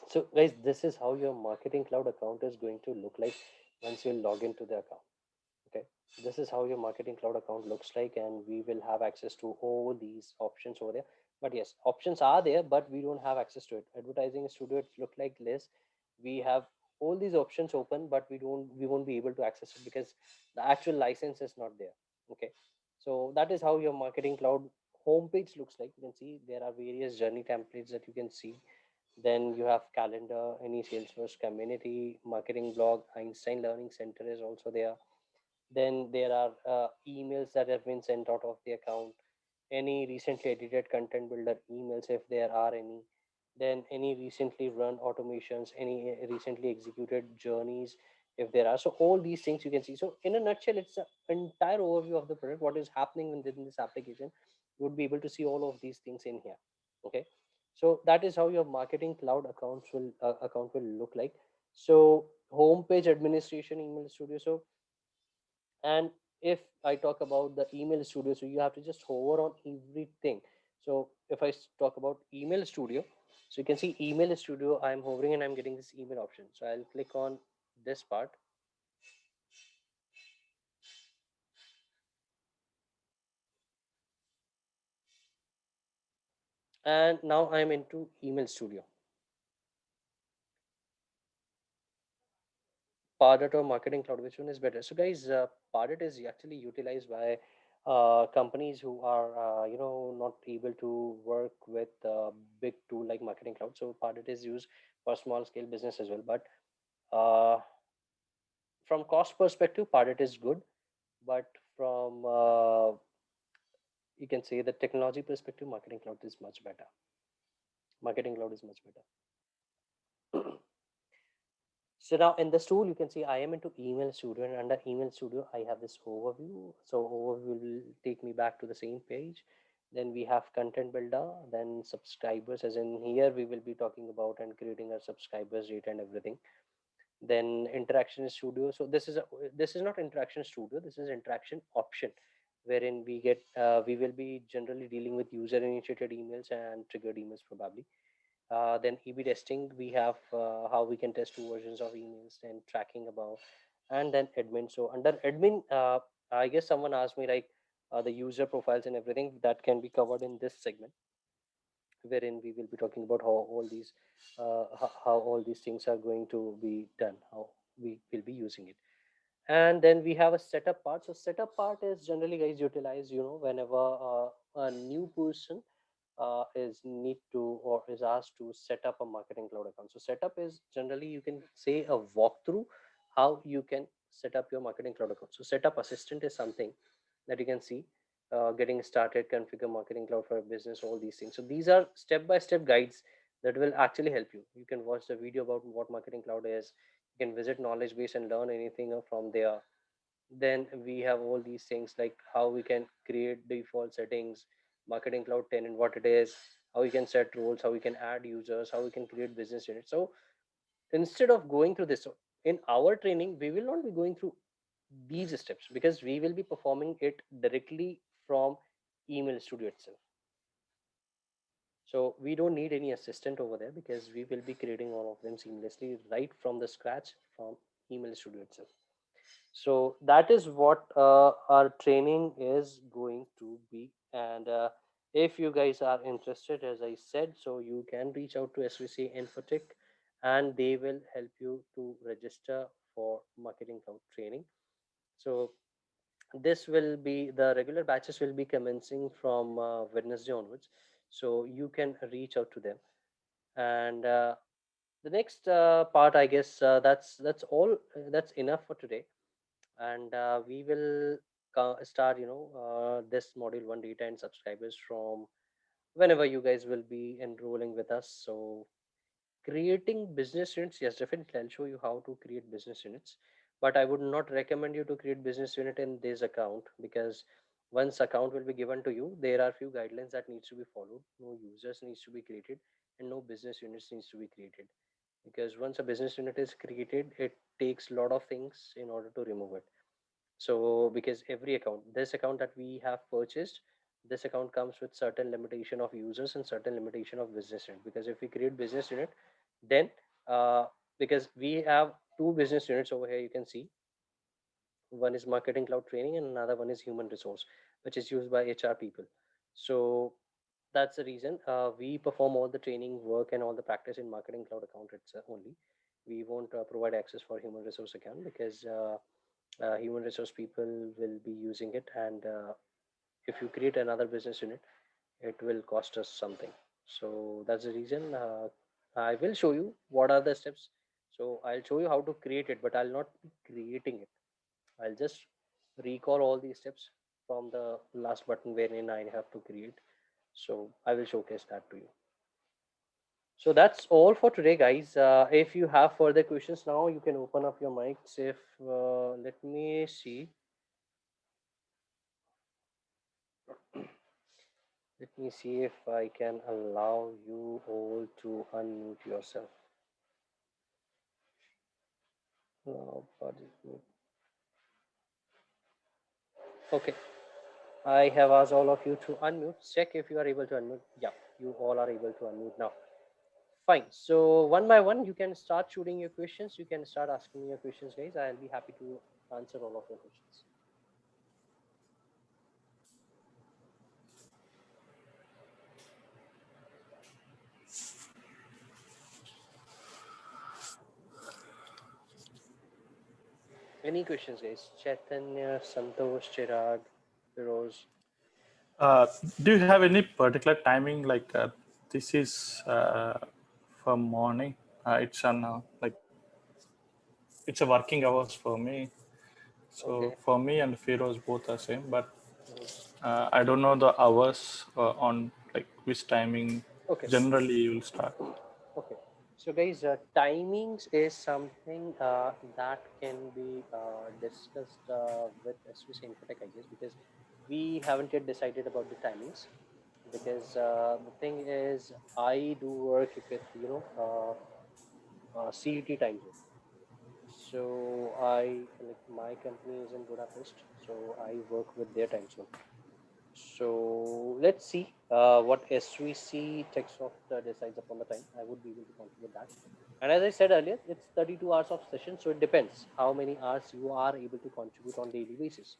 So guys, this is how your Marketing Cloud account is going to look like once you log into the account. Okay, this is how your Marketing Cloud account looks like, and we will have access to all these options over there. But yes, options are there, but we don't have access to it. Advertising Studio, it look like this. We have all these options open, but we won't be able to access it because the actual license is not there. Okay, so that is how your Marketing Cloud homepage looks like. You can see there are various journey templates that you can see. Then you have calendar, any Salesforce community, marketing blog, Einstein Learning Center is also there. Then there are emails that have been sent out of the account, any recently edited content builder emails if there are any, then any recently run automations, any recently executed journeys if there are. So all these things you can see. So in a nutshell, it's an entire overview of the product, what is happening within this application. You would be able to see all of these things in here. Okay, so that is how your Marketing Cloud account will look like. So homepage administration, email studio. So and if I talk about the email studio, so you have to just hover on everything. So if talk about email studio, so you can see email studio, I'm hovering and I'm getting this email option. So I'll click on this part, and now I'm into email studio. Pardot or Marketing Cloud, which one is better? So guys, Pardot is actually utilized by companies who are not able to work with big tool like Marketing Cloud. So Pardot is used for small scale business as well. But uh, from cost perspective, Pardot is good, but from you can say the technology perspective, Marketing Cloud is much better. Marketing Cloud is much better. So now in this tool, you can see I am into Email Studio, and under Email Studio, I have this overview. So overview will take me back to the same page. Then we have Content Builder, then subscribers, as in here we will be talking about and creating our subscribers rate and everything. Then Interaction Studio. So this is not Interaction Studio, this is Interaction Option, wherein we will be generally dealing with user initiated emails and triggered emails probably. Then A/B testing, we have how we can test two versions of emails, then tracking above, and then admin. So under admin, I guess someone asked me like the user profiles and everything that can be covered in this segment, wherein we will be talking about how all these things are going to be done, how we will be using it. And then we have a setup part. So setup part is generally guys utilized whenever a new person is need to or is asked to set up a Marketing Cloud account. So setup is generally, you can say, a walkthrough how you can set up your Marketing Cloud account. So setup assistant is something that you can see, getting started, configure Marketing Cloud for a business, all these things. So these are step by step guides that will actually help you. You can watch the video about what marketing cloud is. You can visit knowledge base and learn anything from there. Then we have all these things like how we can create default settings, marketing cloud tenant, what it is, how we can set roles, how we can add users, how we can create business units. So instead of going through this, so in our training we will not be going through these steps because we will be performing it directly from email studio itself. So we don't need any assistant over there because we will be creating all of them seamlessly right from the scratch from email studio itself. So that is what our training is going to be. And if you guys are interested, as I said, so you can reach out to svc infotech and they will help you to register for marketing cloud training. So this will be, the regular batches will be commencing from Wednesday onwards, so you can reach out to them. And the next part, I guess, that's all, that's enough for today. And we will start, this module 1 data and subscribers from whenever you guys will be enrolling with us. So creating business units, yes, definitely I'll show you how to create business units, but I would not recommend you to create business unit in this account, because once account will be given to you, there are few guidelines that needs to be followed. No users needs to be created and no business units needs to be created, because once a business unit is created, it takes a lot of things in order to remove it. So because every account, this account that we have purchased, this account comes with certain limitation of users and certain limitation of business unit. Because if we create business unit, then because we have two business units over here, you can see one is marketing cloud training and another one is human resource, which is used by HR people. So that's the reason we perform all the training work and all the practice in marketing cloud account only. We won't provide access for human resource account because human resource people will be using it, and if you create another business unit, it will cost us something. So that's the reason I will show you what are the steps. So I'll show you how to create it, but I'll not be creating it. I'll just recall all these steps from the last button wherein I have to create. So I will showcase that to you. So that's all for today, guys. If you have further questions now, you can open up your mics. If let me see. Let me see if I can allow you all to unmute yourself. No, okay, I have asked all of you to unmute. Check if you are able to unmute. Yeah, you all are able to unmute now. Fine. So one by one, you can start shooting your questions. You can start asking your questions, guys. I'll be happy to answer all of your questions. Any questions, guys? Chaitanya, Santosh, Chirag, Firoz. Uh, do you have any particular timing? Like this is for morning. It's on like it's a working hours for me. So Okay. for me and Feroz both are same, but Mhm. I don't know the hours on like which timing Okay. generally you will start. Okay. So, guys, timings is something that can be discussed with SVC Infotech, I guess, because we haven't yet decided about the timings. Because the thing is, I do work with CET time zone. So I like my company is in Budapest, so I work with their time zone. So let's see what SVC TechSoft decides upon the time. I would be able to contribute that. And as I said earlier, it's 32 hours of session, so it depends how many hours you are able to contribute on daily basis.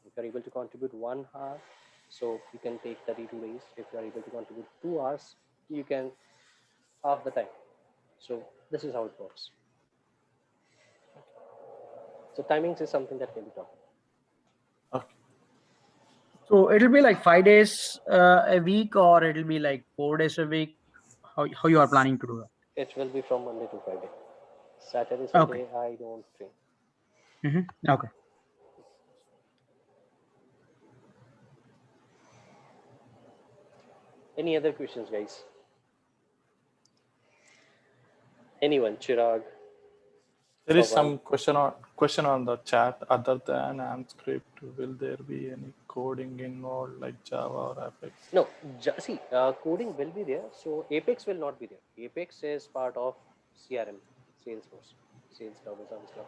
If you're able to contribute 1 hour, so you can take 32 days. If you're able to contribute 2 hours, you can half the time. So this is how it works. So timings is something that can be talked about. Okay. So it'll be like 5 days a week, or it'll be like 4 days a week. How you are planning to do that? It will be from Monday to Friday. Saturday, Okay. Sunday, I don't train. Okay. Any other questions, guys? Anyone? Chirag, There is Pawan? some question on the chat. Other than AMP will there be any coding involved like Java or Apex? No, see, coding will be there. So Apex will not be there. Apex is part of CRM, Salesforce, Sales Cloud or Service Cloud.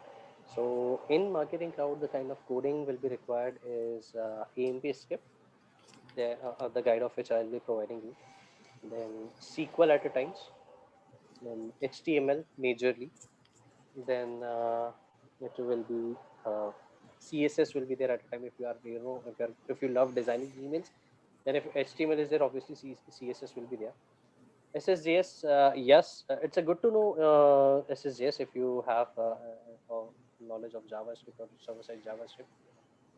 So in Marketing Cloud, the kind of coding will be required is AMP script, the guide of which I'll be providing you. Then SQL at a times, then HTML majorly, then it will be CSS will be there at a time if you are if you love designing emails. Then if HTML is there, obviously CSS will be there. SSJS, yes, it's a good to know SSJS if you have knowledge of JavaScript or server-side JavaScript.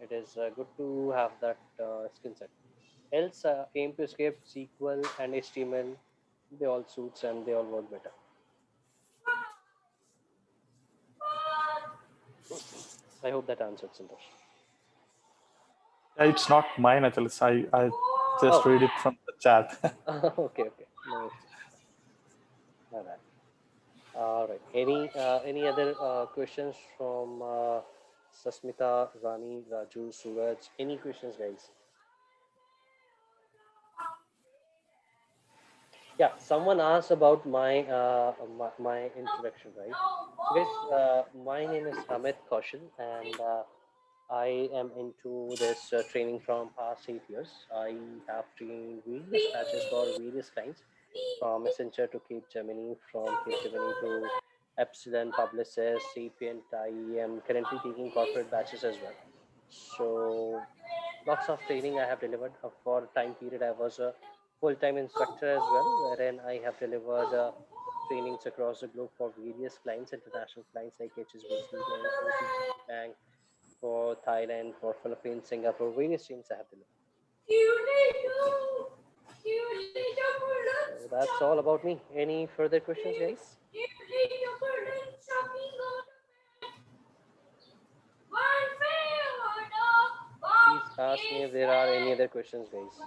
It is good to have that skill set. Else, AMP script, SQL, and HTML, they all suits and they all work better. I hope that answered, Santosh. It's not mine actually. I just Oh, read it from the chat. okay, okay, no issues. All right. All right. Any other questions from Sasmita, Rani, Raju, Suraj? Any questions, guys? Yeah, someone asked about my introduction, right? So, guys, my name is Amit Kaushal, and I am into this training from past 8 years. I have trained various batches for various clients, from Accenture to Cape Gemini, from Cape Gemini to Epsilon, Publicis, Sapient. I am currently taking corporate batches as well. So lots of training I have delivered. For a time period, I was a full-time instructor as well, wherein I have delivered trainings across the globe for various clients, international clients like HSBC Bank, OCBC Bank, for Thailand, for Philippines, Singapore, various trainings I have delivered. So that's all about me. Any further questions, guys? Please ask me if there are any other questions, guys.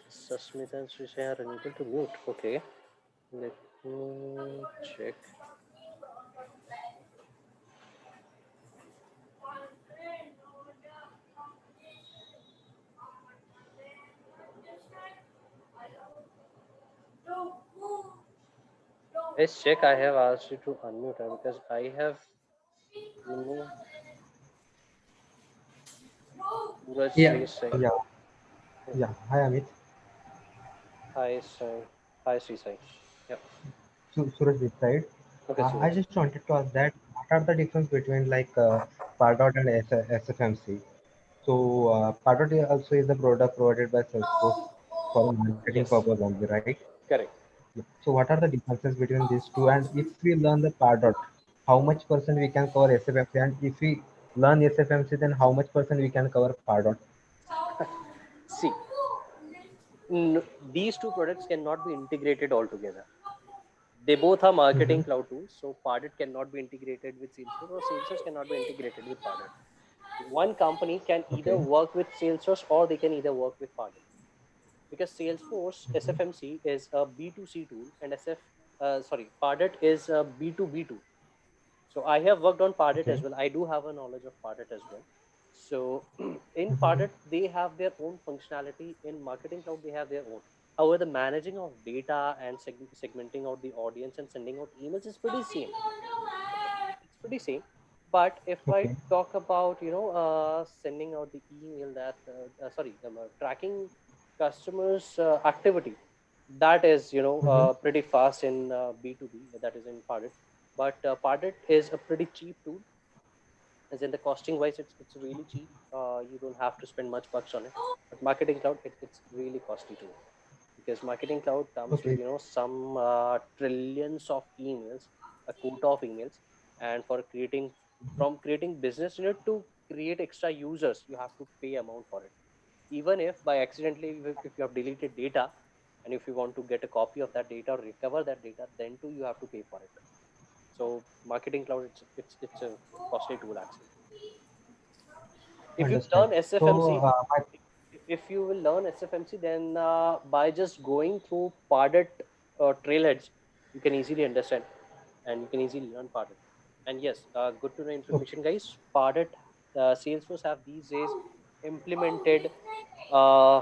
Susmita and Srisha are unable to mute. Okay, let me check. Let's check. I have asked you to unmute her because I have removed Suraj Yeah, Sri. yeah, yeah. Hi, Amit. Hi, Sai. Hi, Sri Sai. Yep. Suraj this side. Okay, I Suraj. just wanted to ask that what are the difference between like Pardot and SFMC? So Pardot also is the product provided by Salesforce for marketing Yes, purpose only, right? correct. Yeah. So what are the differences between these two? And if we learn the Pardot, how much percent we can cover SFMC? And if we learn SFMC, then how much percent we can cover Pardot? See, these two products cannot be integrated altogether. They both are marketing Mm-hmm. cloud tools, so Pardot cannot be integrated with Salesforce, or Salesforce cannot be integrated with Pardot. One company can either Okay. work with Salesforce or they can either work with Pardot. Because Salesforce Mm-hmm. SFMC is a B2C tool and Pardot is a B2B tool. So I have worked on Pardot Okay. as well. I do have a knowledge of Pardot as well. So in Mm-hmm. Pardot, they have their own functionality. In Marketing Cloud, they have their own. However, the managing of data and segmenting out the audience and sending out emails is pretty same. It's pretty same. But if I Okay. talk about sending out the email that tracking customers activity, that is Mm-hmm. pretty fast in B2B, that is in Pardot. But Pardot is a pretty cheap tool, as in the costing wise, it's really cheap. You don't have to spend much bucks on it. But Marketing Cloud, it's really costly tool, because Marketing Cloud comes with Okay. some trillions of emails, a quota of emails. And for creating, from creating business unit to create extra users, you have to pay amount for it. Even if by accidentally, if you have deleted data, and if you want to get a copy of that data or recover that data, then too you have to pay for it. So marketing cloud, it's a costly tool actually. If you Understand. learn So, SFMC, if you will learn SFMC, then by just going through Pardot trailheads, you can easily understand and you can easily learn Pardot. And yes, good to know okay. information, guys. Pardot, Salesforce have these days implemented uh,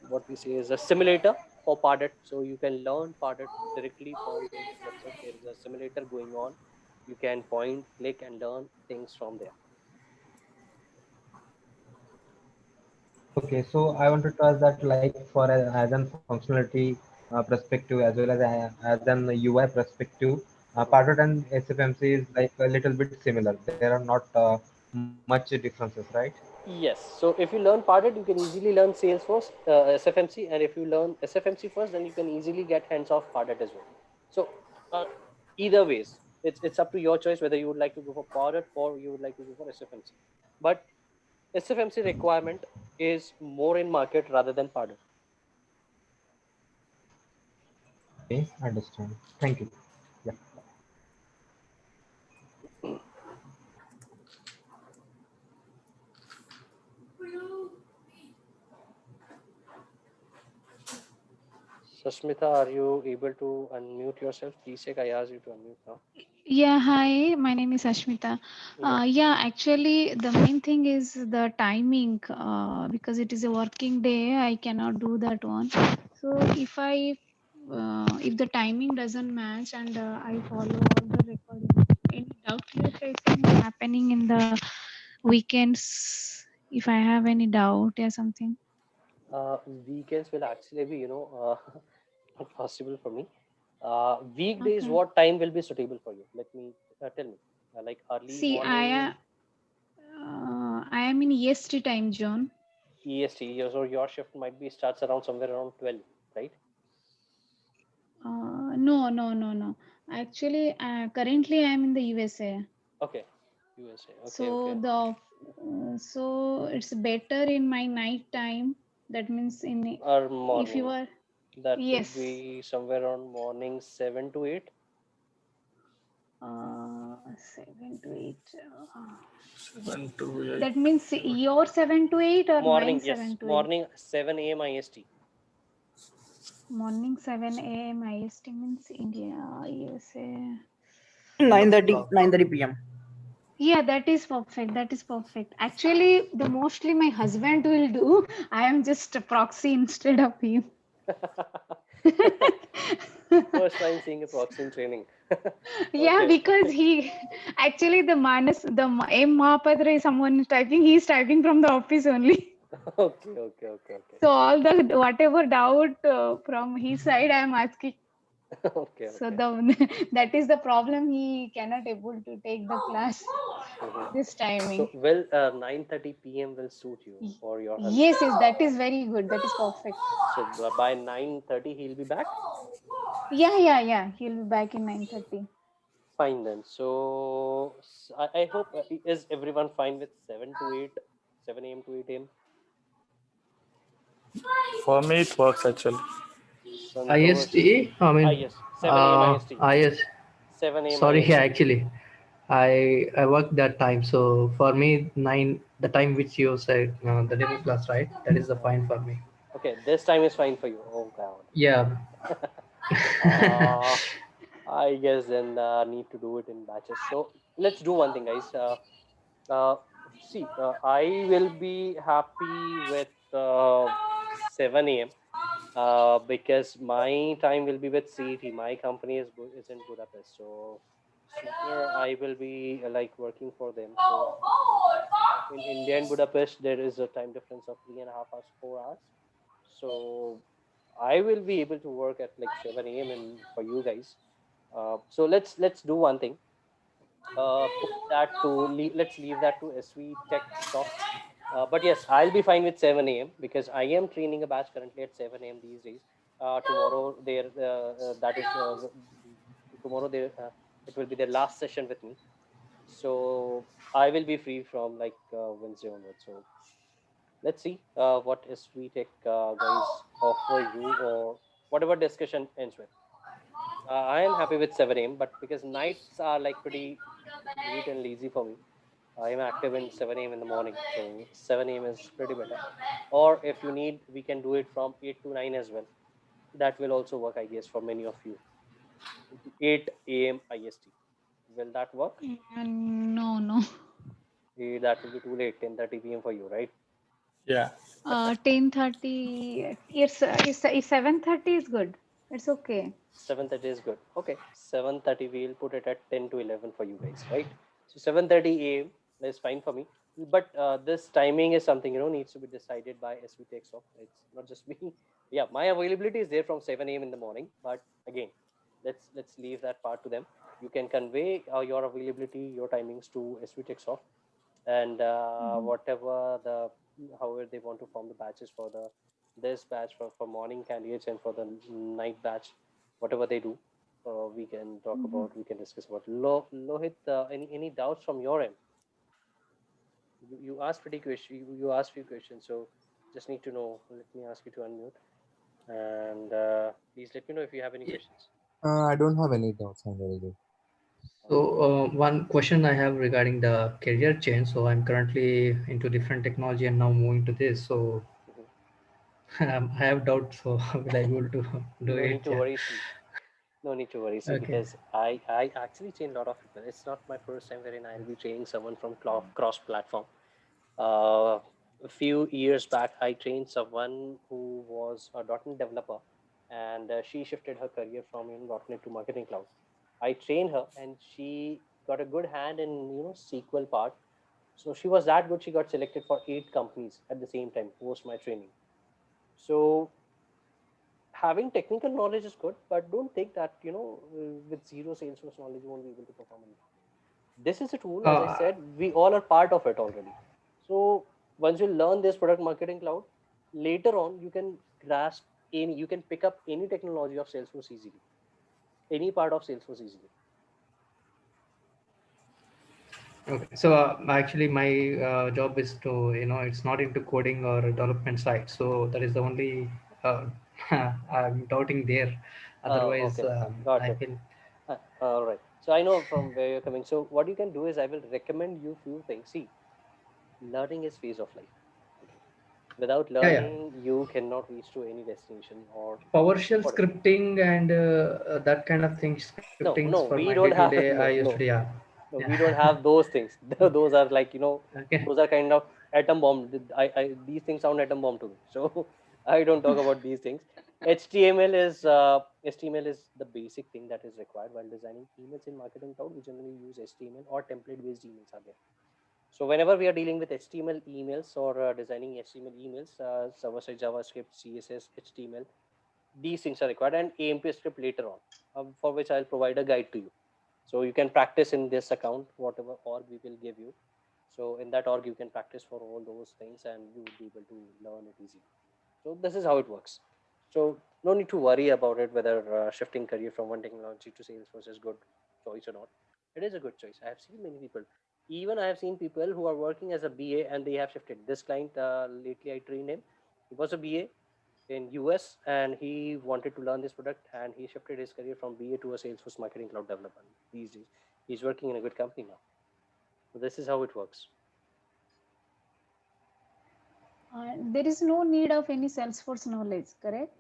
what we say is a simulator for Pardot, so you can learn Pardot directly from their website. There is a simulator going on. You can point, click, and learn things from there. Okay, so I want to ask that, like, for as an functionality perspective, as well as an UI perspective, Mhm. Pardot and SFMC is like a little bit similar. There are not much differences, right? Yes. So if you learn Pardot, you can easily learn Salesforce, SFMC, and if you learn SFMC first, then you can easily get hands off Pardot as well. So uh, either ways, it's up to your choice whether you would like to go for Pardot or you would like to go for SFMC. But SFMC requirement is more in market rather than Pardot. Okay, understand. Thank you. Yeah. Sashmita, are you able to unmute yourself? Please check. I asked you to unmute now. Yeah, hi, my name is Ashmita. Yes. Yeah, actually, the main thing is the timing because it is a working day. I cannot do that one. So if the timing doesn't match and I follow all the recording, any doubt you're facing happening in the weekends? If I have any doubt or something. Weekends will actually be, not possible for me. Weekdays, Okay. what time will be suitable for you? Let me tell me. Like early See, morning I am in EST time zone. EST, or your shift might be starts around somewhere around 12, right? No, no, no, no. Actually, currently I am in the USA. Okay, USA. Okay, So okay. so it's better in my night time. That means Or if you morning. are, That would yes, be somewhere around morning 7 to 8. 7 to 8. Seven to eight. That means your 7 to 8 or mine Morning, yes. 7 to 8. Morning 7 a.m. IST. Morning 7 a.m. IST means India, USA. 9:30, 9:30 p.m. Yeah, that is perfect. That is perfect. Actually, the mostly my husband will do. I am just a proxy instead of him. First time seeing a proxy in training. Yeah, Okay. because he actually the minus the M Mahapadre someone is typing, he's typing from the office only. Okay, okay, okay, okay. So all the whatever doubt from his side, I am asking. Okay, So okay. the that is the problem. He cannot able to take the class Mhm. this So, timing. will 9:30 p.m. will suit you Y- or your husband? Yes, yes, that is very good. That is perfect. So, by 9:30 he'll be back. Yeah, yeah, yeah. He'll be back in 9:30. Fine then. So, I hope is everyone fine with 7 to 8, 7 a.m. to 8 a.m. For me, it works actually. Santosh. IST, I Ah, mean, yes, 7 a.m. IST. IS, 7 a.m. sorry, IST. actually, I work that time. So for me, nine, the time which you said, the demo class, right? That is the Uh, fine for me. okay, this time is fine for you. Oh God. Yeah. uh, I guess then need to do it in batches. So let's do one thing, guys. Uh, See, I will be happy with 7 a.m. Because my time will be with CET. My company is in Budapest, so sooner I will be like working for them. So in India and Budapest, there is a time difference of 3.5 hours, 4 hours. So I will be able to work at like 7 a.m. and for you guys. So let's do one thing. Put that to let's leave that to SV TechSoft. But yes, I'll be fine with 7 a.m. because I am training a batch currently at 7 a.m. these days. Tomorrow there that is tomorrow there it will be their last session with me. So I will be free from like Wednesday onwards. So let's see what SV Tech guys offer you or whatever discussion ends with. I am happy with 7 a.m. But because nights are like pretty neat and lazy for me, I am active in 7 a.m. in the morning. So 7 a.m. is pretty better. Or if you need, we can do it from 8 to 9 as well. That will also work, I guess, for many of you. 8 a.m. IST. Will that work? No, no. That will be too late. 10:30 p.m. for you, right? Yeah. 10:30. It's 7:30 is good. It's okay. 7:30 is good. Okay, 7:30 we'll put it at 10 to 11 for you guys, right? So 7:30 a.m. is fine for me. But this timing is something needs to be decided by svtechsoft. It's not just me. Yeah, my availability is there from 7 a.m. in the morning. But again, let's leave that part to them. You can convey your availability, your timings to svtechsoft, and Mhm. whatever the however they want to form the batches for the this batch for morning candidates and for the night batch, whatever they do, we can talk Mhm. about, we can discuss about. Lohit, any doubts from your end? You asked pretty question, you asked few questions, so just need to know. Let me ask you to unmute, and please let me know if you have any Yeah. questions. I don't have any doubts. I'm very good. So Okay. one question I have regarding the career change. So I'm currently into different technology and now moving to this. So Mhm. I have doubts. So will I be able to do No it? need to Yeah. worry, see. No need to worry, see, Okay. because I actually train a lot of people. It's not my first time wherein I'll be training someone from cross platform. Uh, a few years back, I trained someone who was a .NET developer, and she shifted her career from .NET to Marketing Cloud. I trained her, and she got a good hand in SQL part. So she was that good. She got selected for 8 companies at the same time post my training. So having technical knowledge is good, but don't think that with zero Salesforce knowledge you won't be able to perform anything. This is a tool, as I Uh, said, we all are part of it already. So once you learn this product marketing cloud, later on you can grasp any, you can pick up any technology of Salesforce easily, any part of Salesforce easily. okay. So actually, my job is to it's not into coding or development side. So that is the only uh, I'm doubting there. Otherwise, Okay, got I it. feel All right, so I know from where you're coming. So what you can do is I will recommend you few things. See, learning is phase of life. Okay, without yeah, yeah. learning you cannot reach to any destination or PowerShell whatever. scripting and that kind of things, No, scriptings no, for my we day don't to have day. I no, used to, no, yeah, no, we don't yeah. have those things. Those are like Okay. those are kind of atom bomb. These things sound atom bomb to me. So I don't talk about these things. HTML is the basic thing that is required while designing emails in Marketing Cloud. We generally use HTML or template based emails are there. So whenever we are dealing with HTML emails or designing HTML emails, server side JavaScript, CSS, HTML, these things are required, and AMP script later on, for which I'll provide a guide to you. So you can practice in this account, whatever org we will give you. So in that org, you can practice for all those things and you would be able to learn it easily. So this is how it works. So no need to worry about it whether shifting career from one technology to Salesforce is good choice or not. It is a good choice. I have seen many people. Even I have seen people who are working as a BA and they have shifted. This client lately I trained him. He was a BA in US and he wanted to learn this product and he shifted his career from BA to a Salesforce Marketing Cloud developer. These days, he's working in a good company now. So this is how it works. There is no need of any Salesforce knowledge, correct?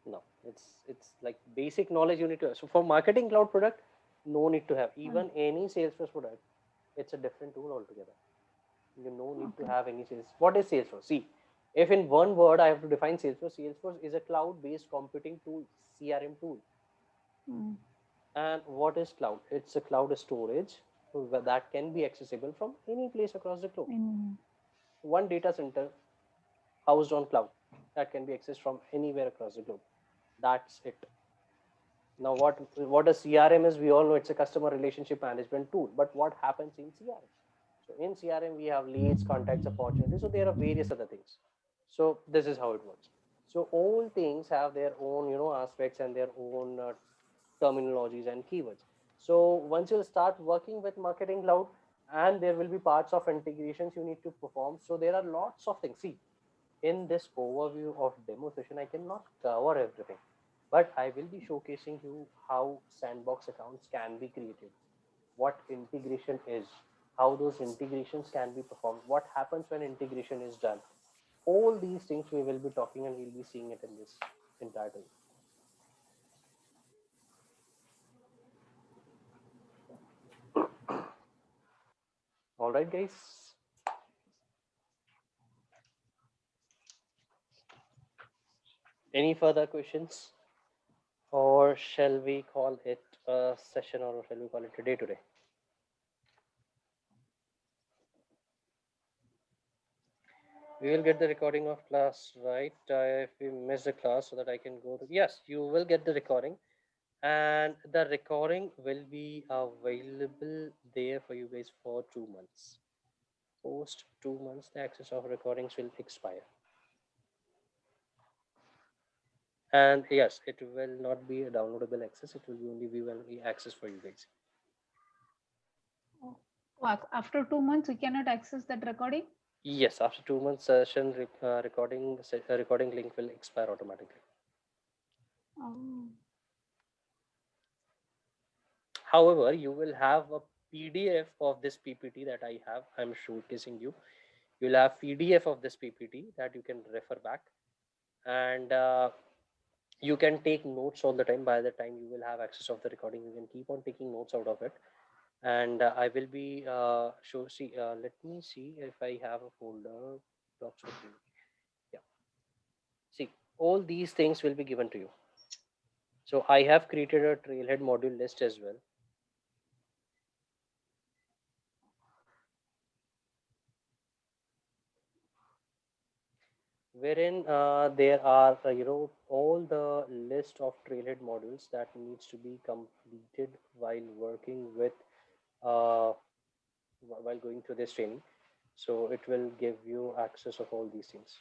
No, it's like basic knowledge you need to have. So for Marketing Cloud product, no need to have. Mm, Even any Salesforce product, it's a different tool altogether. You no need to okay. have any sales. What is Salesforce? See, if in one word I have to define Salesforce, Salesforce is a cloud-based computing tool, CRM tool. Mm, And what is cloud? It's a cloud storage that can be accessible from any place across the globe. in, One data center housed on cloud that can be accessed from anywhere across the globe. That's it. Now, what a CRM is, we all know it's a customer relationship management tool. But what happens in CRM? So in CRM, we have leads, contacts, opportunities. So there are various other things. So this is how it works. So all things have their own, aspects and their own terminologies and keywords. So once you'll start working with Marketing Cloud, and there will be parts of integrations you need to perform. So there are lots of things. See, in this overview of demo session, I cannot cover everything, but I will be showcasing you how sandbox accounts can be created, what integration is, how those integrations can be performed, what happens when integration is done. All these things we will be talking and we'll be seeing it in this entire thing. All right, guys. Any further questions? Or shall we call it a session or shall we call it a day today? We will get the recording of class, right? If we miss the class so that I can go to, yes, you will get the recording and the recording will be available there for you guys for 2 months. Post 2 months, the access of recordings will expire. And yes, it will not be a downloadable access, it will be only view access for you guys. Oh, after 2 months, we cannot access that recording. Yes, after 2 months session recording link will expire automatically. Oh. However, you will have a PDF of this PPT that I'm showcasing you. You'll have PDF of this PPT that you can refer back, and you can take notes all the time. By the time you will have access of the recording, you can keep on taking notes out of it. And I will be let me see if I have a folder. Docs with me. Yeah. See, all these things will be given to you. So I have created a Trailhead module list as well, wherein there are all the list of Trailhead modules that needs to be completed while working with uh, while going through this training. So it will give you access of all these things.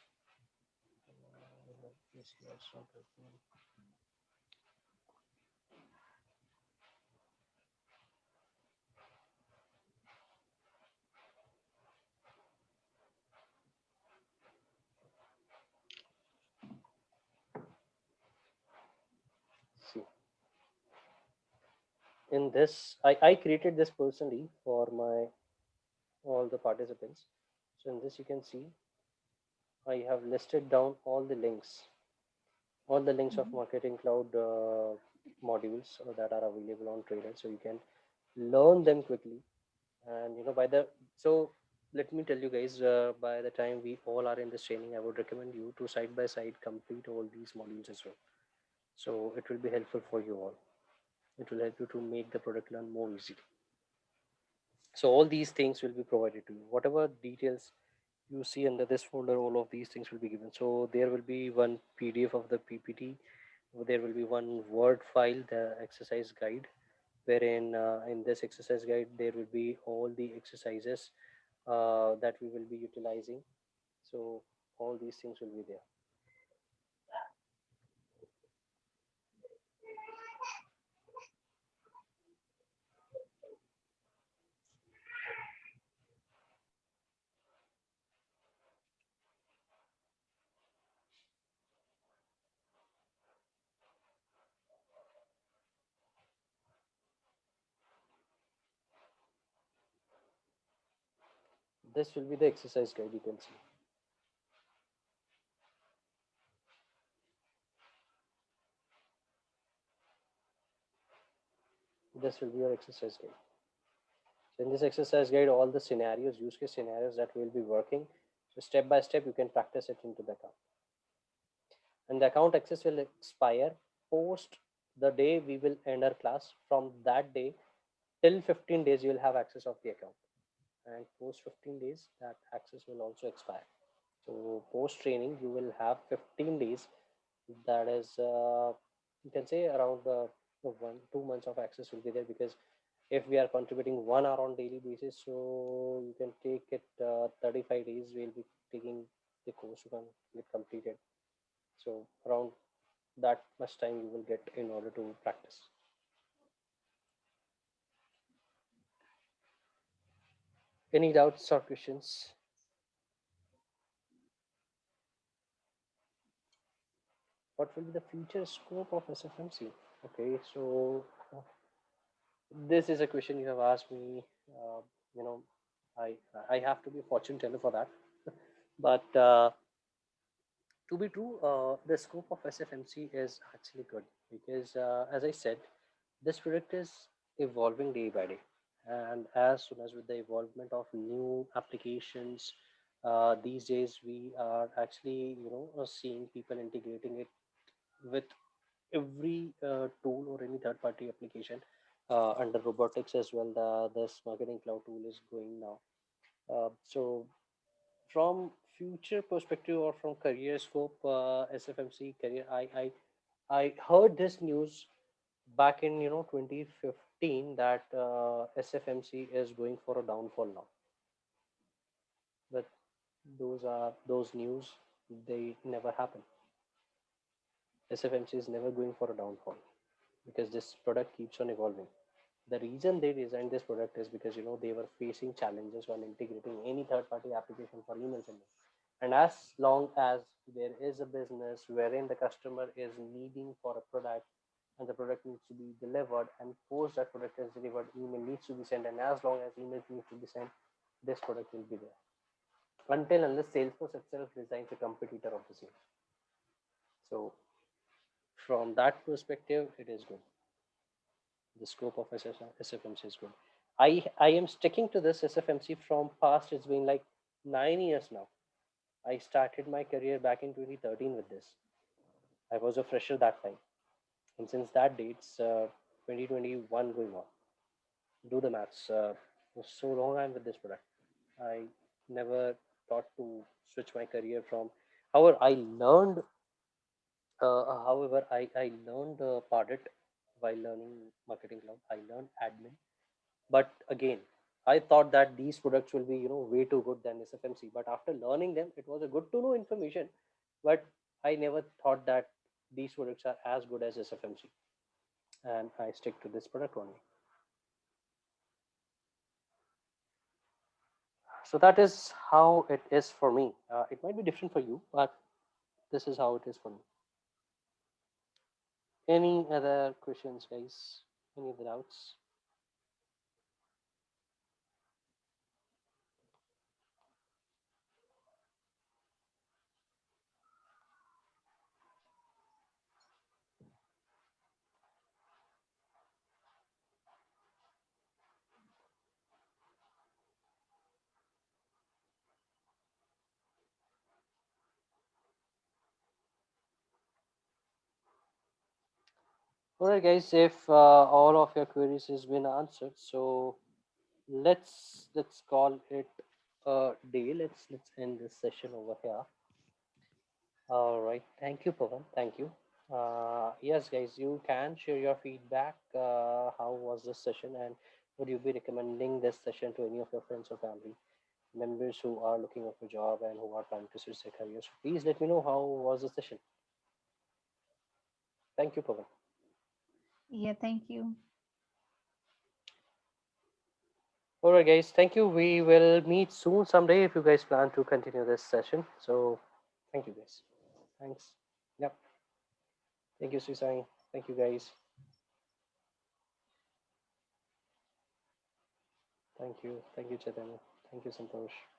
See, in this, I created this personally for my all the participants. So in this, you can see I have listed down all the links of Mhm. Marketing Cloud modules that are available on Trailhead, so you can learn them quickly. And by the so let me tell you guys, by the time we all are in this training, I would recommend you to side by side complete all these modules as well. So it will be helpful for you all. It will help you to make the product learn more easily. So all these things will be provided to you. Whatever details you see under this folder, all of these things will be given. So there will be one PDF of the PPT. There will be one Word file, the exercise guide, wherein in this exercise guide there will be all the exercises that we will be utilizing. So all these things will be there. This will be the exercise guide, you can see. This will be your exercise guide. So in this exercise guide, all the scenarios, use case scenarios that we will be working. So step by step, you can practice it into the account. And the account access will expire post the day we will end our class. From that day till 15 days, you will have access of the account. And post 15 days, that access will also expire. So post training, you will have 15 days. That is, you can say around 1 2 months of access will be there, because if we are contributing 1 hour on daily basis, so you can take it 35 days. We'll be taking the course to get completed. So around that much time you will get in order to practice. Any doubts or questions? what will be the future scope of SFMC? Okay, so this is a question you have asked me. You know, I I have to be a fortune teller for that. But to be true, the scope of SFMC is actually good because, as I said, this product is evolving day by day, and as soon as with the evolvement of new applications, these days we are actually seeing people integrating it with every tool or any third party application under robotics as well. This marketing cloud tool is going now. So from future perspective or from career scope, SFMC career, I heard this news back in 2015 that SFMC is going for a downfall now. But those news, they never happen. SFMC is never going for a downfall because this product keeps on evolving. The reason they designed this product is because they were facing challenges when integrating any third party application for email sending. And as long as there is a business wherein the customer is needing for a product and the product needs to be delivered, and post that product is delivered, email needs to be sent, and as long as email needs to be sent, this product will be there until unless Salesforce itself designs a competitor of the same. So from that perspective, it is good. The scope of SFMC is good. I am sticking to this SFMC from past. It's been like 9 years now. I started my career back in 2013 with this. I was a fresher that time, and since that date, it's 2021 going on. Do the maths. For so long I'm with this product. I never thought to switch my career from. However, I learned. I learned Pardot while learning marketing cloud. I learned admin, but again, I thought that these products will be way too good than SFMC. But after learning them, it was a good to know information. But I never thought that these products are as good as SFMC, and I stick to this product only. So that is how it is for me. It might be different for you, but this is how it is for me. Any other questions, guys? Any other doubts? All right, guys. If all of your queries has been answered, so let's call it a day. Let's end this session over here. All right. Thank you, Pavan. Thank you. Yes, guys, you can share your feedback. How was this session, and would you be recommending this session to any of your friends or family members who are looking for a job and who are trying to switch their careers? Please let me know how was the session. Thank you, Pavan. Yeah, thank you. All right, guys. Thank you. We will meet soon someday if you guys plan to continue this session. So, thank you, guys. Thanks. Yep. Thank you, Srisang. Thank you, guys. Thank you. Thank you, Chaitanya. Thank you, Santosh.